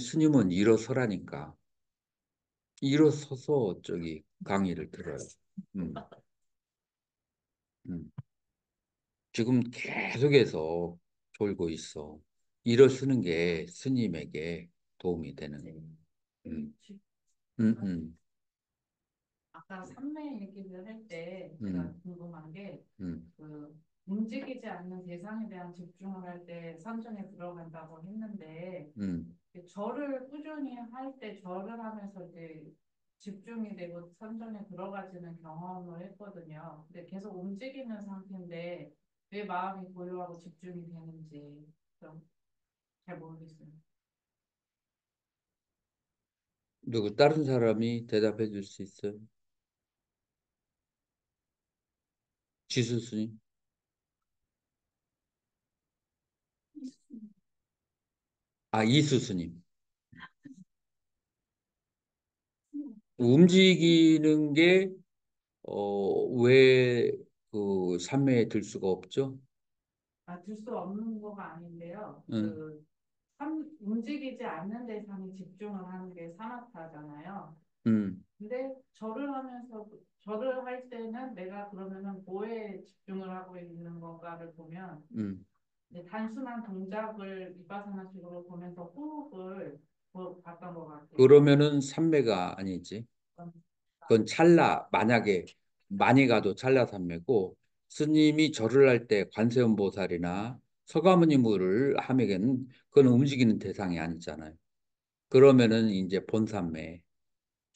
스님은 일어서라니까. 일어서서 저기 강의를 들어요. 음, 음. 지금 계속해서 졸고 있어. 일어서는 게 스님에게 도움이 되는. 음, 음, 음, 아까 삼매 얘기를 할 때 제가 음, 궁금한 게 음, 그 움직이지 않는 대상에 대한 집중을 할 때 선정에 들어간다고 했는데 음. 절을 꾸준히 할 때 절을 하면서 이제 집중이 되고 선정에 들어가지는 경험을 했거든요. 근데 계속 움직이는 상태인데 왜 마음이 고요하고 집중이 되는지 좀 잘 모르겠어요. 누구 다른 사람이 대답해 줄 수 있어요? 지수 스님? 아, 이수 스님. 움직이는 게, 왜 그 삼매에 들 수가 없죠? 들 수 없는 거가 아닌데요. 응, 움직이지 않는 대상에 집중을 하는 게 사마타잖아요. 응, 근데 절을 할 때는 내가 그러면은 뭐에 집중을 하고 있는 건가를 보면 응. 이제 단순한 동작을 위파사나식으로 보면서 호흡을 봤던 것 같아요. 그러면은 삼매가 아니지. 그건 만약에 많이 가도 찰나 삼매고, 스님이 절을 할 때 관세음보살이나 서가모니물을 하면 그건 움직이는 대상이 아니잖아요. 그러면은 이제 본삼매.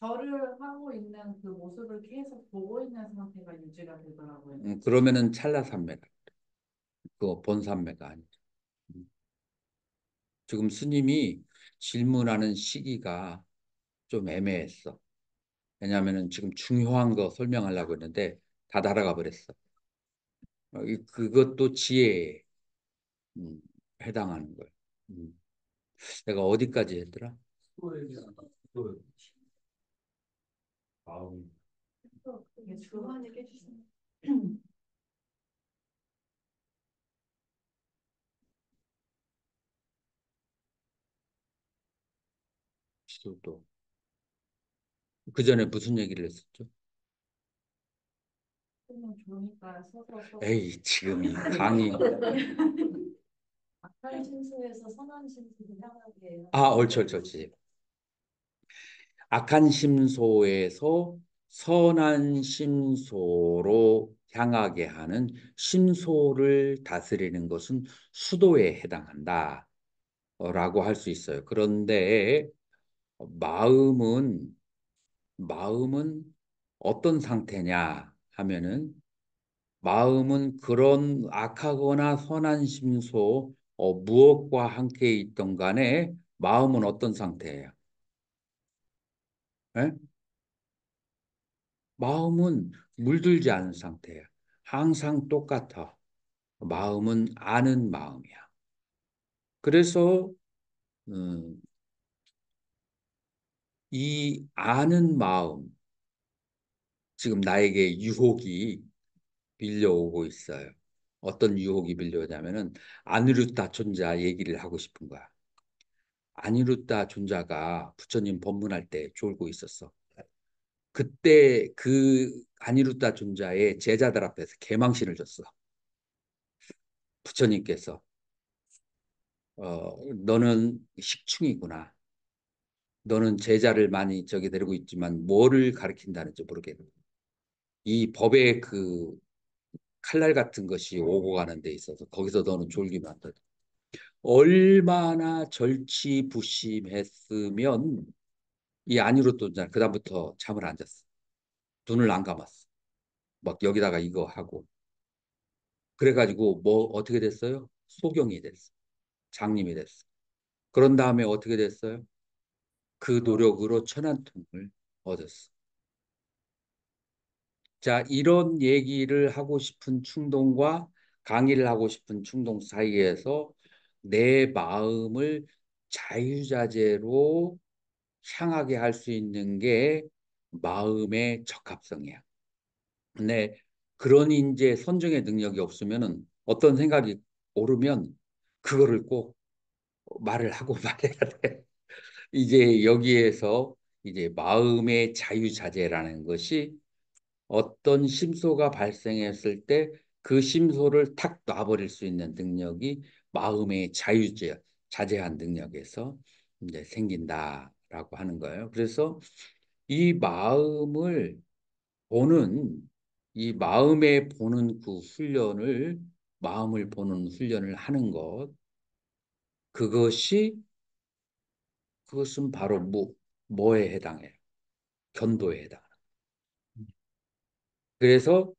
절을 하고 있는 그 모습을 계속 보고 있는 상태가 유지가 되더라고요. 그러면은 찰나삼매다. 그거 본삼매가 아니죠. 음. 지금 스님이 질문하는 시기가 좀 애매했어. 왜냐하면은 지금 중요한 거 설명하려고 했는데 다 날아가 버렸어. 그것도 지혜에 음, 해당하는 거예요. 음. 내가 어디까지 했더라? 수도에 대한 그 마음이 이게 그만 얘기해 주세요. 수도. 그 전에 무슨 얘기를 했었죠? 쓰면 좋으니까 써서. 에이, 지금 이 강의. 악한 심소에서 선한 심소를 향하게 아, 옳지, 옳지, 옳지. 악한 심소에서 선한 심소로 향하게 하는 심소를 다스리는 것은 수도에 해당한다. 라고 할 수 있어요. 그런데 마음은, 마음은 어떤 상태냐 하면은 마음은 그런 악하거나 선한 심소, 무엇과 함께 있던 간에 마음은 어떤 상태예요? 예? 마음은 물들지 않은 상태야. 항상 똑같아. 마음은 아는 마음이야. 그래서 음, 이 아는 마음, 지금 나에게 유혹이 밀려오고 있어요. 어떤 유혹이 밀려오냐면은 아니루타 존자 얘기를 하고 싶은 거야. 아니루타 존자가 부처님 법문할 때 졸고 있었어. 그때 그 아니루타 존자의 제자들 앞에서 계망신을 줬어. 부처님께서 너는 식충이구나. 너는 제자를 많이 저기 데리고 있지만 뭐를 가르친다는지 모르겠네. 이 법의 그 칼날 같은 것이 오고 가는 데 있어서 거기서 너는 졸기만 한다. 얼마나 절치부심했으면 이 안으로 또 그다음부터 잠을 안 잤어. 눈을 안 감았어. 막 여기다가 이거 하고. 그래가지고 뭐 어떻게 됐어요? 소경이 됐어. 장님이 됐어. 그런 다음에 어떻게 됐어요? 그 노력으로 천안통을 얻었어. 자, 이런 얘기를 하고 싶은 충동과 강의를 하고 싶은 충동 사이에서 내 마음을 자유자재로 향하게 할 수 있는 게 마음의 적합성이야. 근데 그런 이제 선정의 능력이 없으면은 어떤 생각이 오르면 그거를 꼭 말을 하고 말해야 돼. 이제 여기에서 이제 마음의 자유자재라는 것이 어떤 심소가 발생했을 때 그 심소를 탁 놔버릴 수 있는 능력이 마음의 자제한 능력에서 이제 생긴다라고 하는 거예요. 그래서 이 마음을 보는 이 마음에 보는 그 훈련을 마음을 보는 훈련을 하는 것 그것이 그것은 바로 뭐에 해당해요? 견도에 해당. 그래서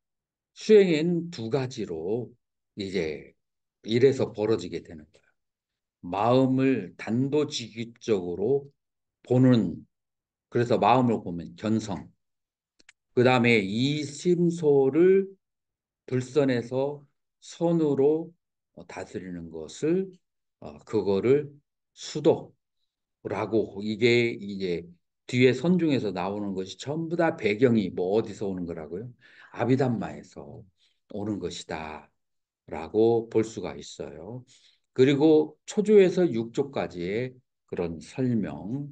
수행에는 두 가지로 이제 이래서 벌어지게 되는 거예요. 마음을 단도직입적으로 보는 그래서 마음을 보면 견성. 그다음에 이 심소를 불선에서 선으로 다스리는 것을 그거를 수도라고 이게 이제 뒤에 선중에서 나오는 것이 전부 다 배경이 뭐 어디서 오는 거라고요? 아비담마에서 오는 것이다. 라고 볼 수가 있어요. 그리고 초조에서 육조까지의 그런 설명,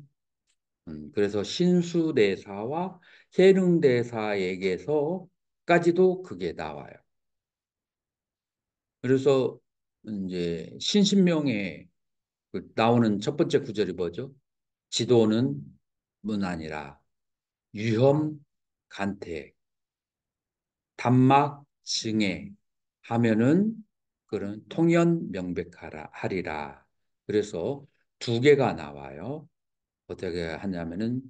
그래서 신수대사와 해능대사에게서까지도 그게 나와요. 그래서 이제 신신명에 나오는 첫 번째 구절이 뭐죠? 지도는 문아니라 유혐 간택 단막 증에 하면은 그런 통연 명백하라 하리라. 그래서 두 개가 나와요. 어떻게 하냐면은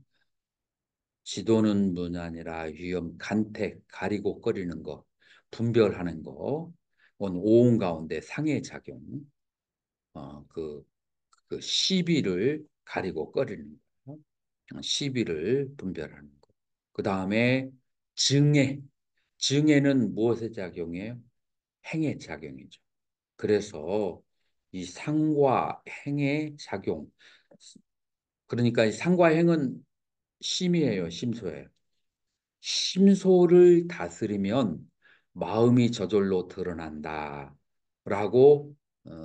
지도는 문 아니라 위험 간택 가리고 꺼리는 거 분별하는 거 오온 가운데 상해 작용 그 시비를 가리고 꺼리는 거 시비를 분별하는 거. 그 다음에 증해 증해는 무엇의 작용이에요? 행의 작용이죠. 그래서 이 상과 행의 작용. 그러니까 이 상과 행은 심이에요, 심소예요. 심소를 다스리면 마음이 저절로 드러난다. 라고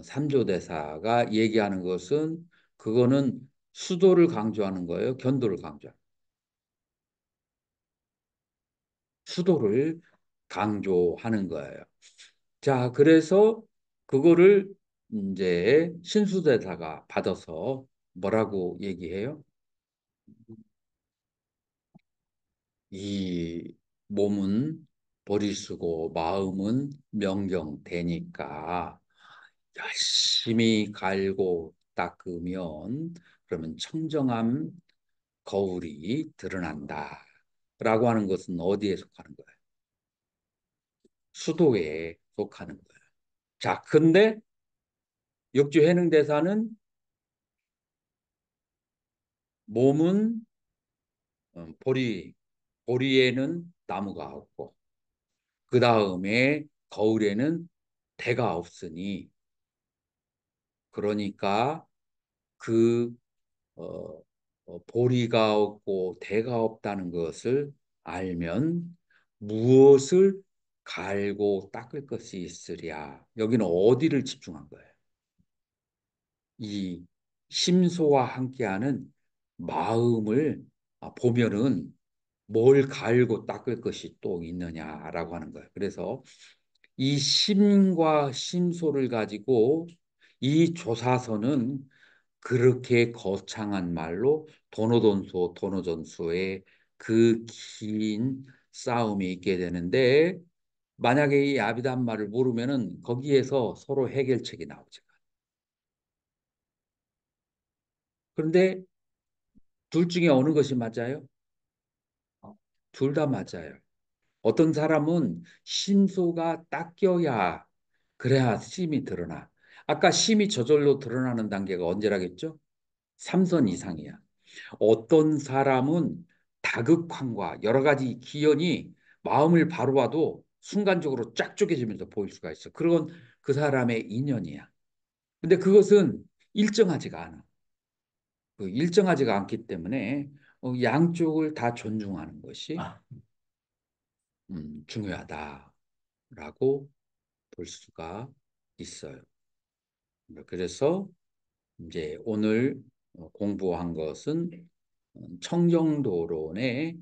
삼조대사가 얘기하는 것은 그거는 수도를 강조하는 거예요? 견도를 강조하는 거예요? 수도를 강조하는 거예요. 자, 그래서 그거를 이제 신수대사가 받아서 뭐라고 얘기해요? 이 몸은 버리쓰고 마음은 명경되니까 열심히 갈고 닦으면 그러면 청정함 거울이 드러난다. 라고 하는 것은 어디에 속하는 거예요? 수도에 속하는 거예요. 자, 근데 역주해능대사는 몸은 보리에는 나무가 없고 그 다음에 거울에는 대가 없으니 그러니까 그 보리가 없고 대가 없다는 것을 알면 무엇을 갈고 닦을 것이 있으랴. 여기는 어디를 집중한 거예요? 이 심소와 함께하는 마음을 보면은 뭘 갈고 닦을 것이 또 있느냐라고 하는 거예요. 그래서 이 심과 심소를 가지고 이 조사서는 그렇게 거창한 말로 도노돈소, 도노전소의 그 긴 싸움이 있게 되는데 만약에 이 아비담마를 모르면은 거기에서 서로 해결책이 나오죠. 그런데 둘 중에 어느 것이 맞아요? 둘 다 맞아요. 어떤 사람은 심소가 닦여야 그래야 심이 드러나. 아까 심이 저절로 드러나는 단계가 언제라겠죠? 3선 이상이야. 어떤 사람은 다극환과 여러 가지 기연이 마음을 바로 봐도 순간적으로 쫙 쪼개지면서 보일 수가 있어. 그건 그 사람의 인연이야. 근데 그것은 일정하지가 않아. 그 일정하지가 않기 때문에 양쪽을 다 존중하는 것이 중요하다라고 볼 수가 있어요. 그래서 이제 오늘 공부한 것은 청정도론의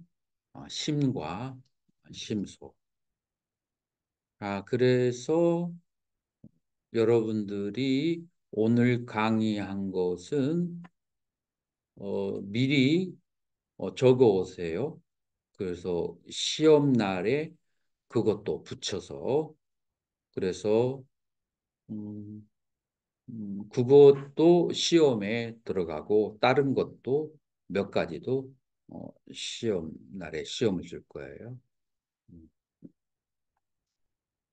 심과 심소. 그래서 여러분들이 오늘 강의한 것은 미리 적어 오세요. 그래서 시험 날에 그것도 붙여서 그래서 음, 그것도 시험에 들어가고 다른 것도 몇 가지도 시험 날에 시험을 줄 거예요. 음,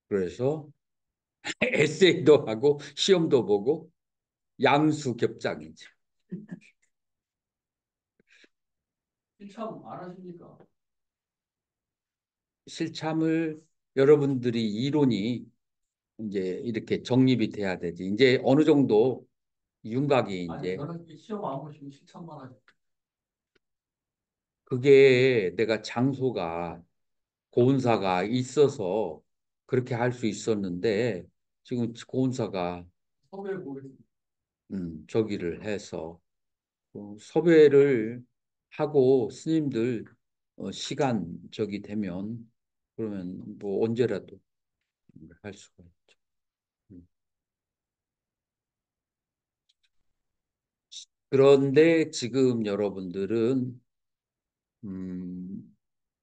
그래서 에세이도 하고 시험도 보고 양수겹장이죠. 참 안 하십니까? 실참을 여러분들이 이론이 이제 이렇게 정립이 돼야 되지. 이제 어느 정도 윤곽이 아니, 이제 저는 시험 안 보시고 실천만 하죠. 그게 내가 장소가 고은사가 있어서 그렇게 할 수 있었는데 지금 고은사가 섭외 보겠습니다. 저기를 해서 섭외를 하고 스님들 시간 저기 되면 그러면 뭐 언제라도 할 수가 있죠. 음. 그런데 지금 여러분들은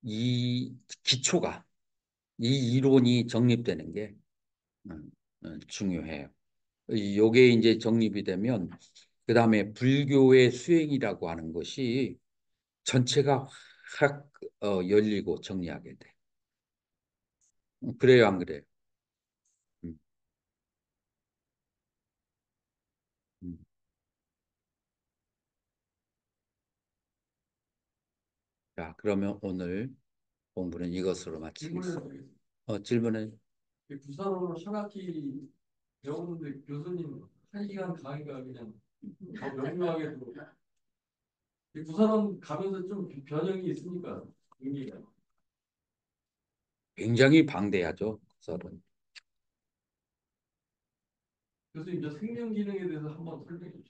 이 기초가 이 이론이 정립되는 게 중요해요. 요게 이제 정립이 되면 그다음에 불교의 수행이라고 하는 것이 전체가 확 열리고 정리하게 돼. 그래요, 안 그래요? 음, 음. 자, 그러면 오늘 공부는 이것으로 질문을 마치겠습니다. 드리겠습니다. 질문은 부산으로 한 학기 배우는데 교수님 1시간 강의가 그냥 더 명료하게 들어. 부산은 가면서 좀 변형이 있습니까? 의미가. 굉장히 방대하죠. 그래서는 교수님, 저 생명 기능에 대해서 한번 설명해 주세요.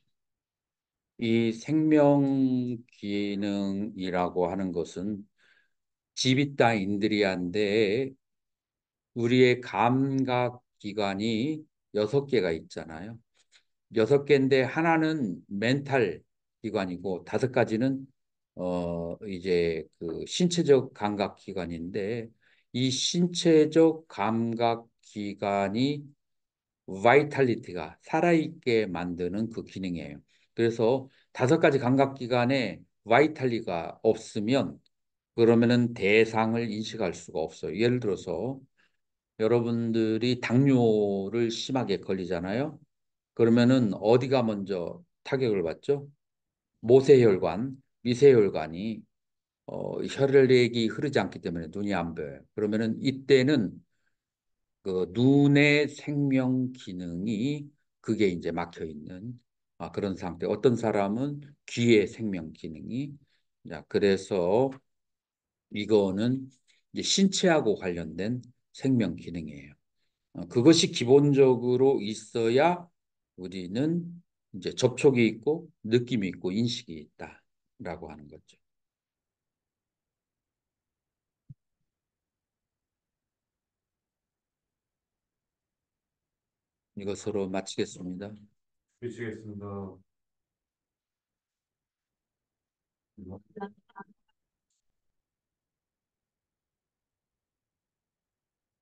이 생명 기능이라고 하는 것은 지비타 인드리아인데 우리의 감각 기관이 6개가 있잖아요. 6개인데 하나는 멘탈 기관이고 5가지는 이제 그 신체적 감각 기관인데 이 신체적 감각 기관이 바이탈리티가 살아있게 만드는 그 기능이에요. 그래서 5가지 감각 기관에 바이탈리가 없으면 그러면은 대상을 인식할 수가 없어요. 예를 들어서 여러분들이 당뇨를 심하게 걸리잖아요. 그러면은 어디가 먼저 타격을 받죠? 모세혈관, 미세혈관이 혈액이 흐르지 않기 때문에 눈이 안 보여요. 그러면은 이때는 그 눈의 생명 기능이 그게 이제 막혀 있는 그런 상태. 어떤 사람은 귀의 생명 기능이 자 그래서 이거는 이제 신체하고 관련된 생명 기능이에요. 그것이 기본적으로 있어야 우리는 이제 접촉이 있고 느낌이 있고 인식이 있다라고 하는 거죠. 이것으로 마치겠습니다. 미치겠습니다.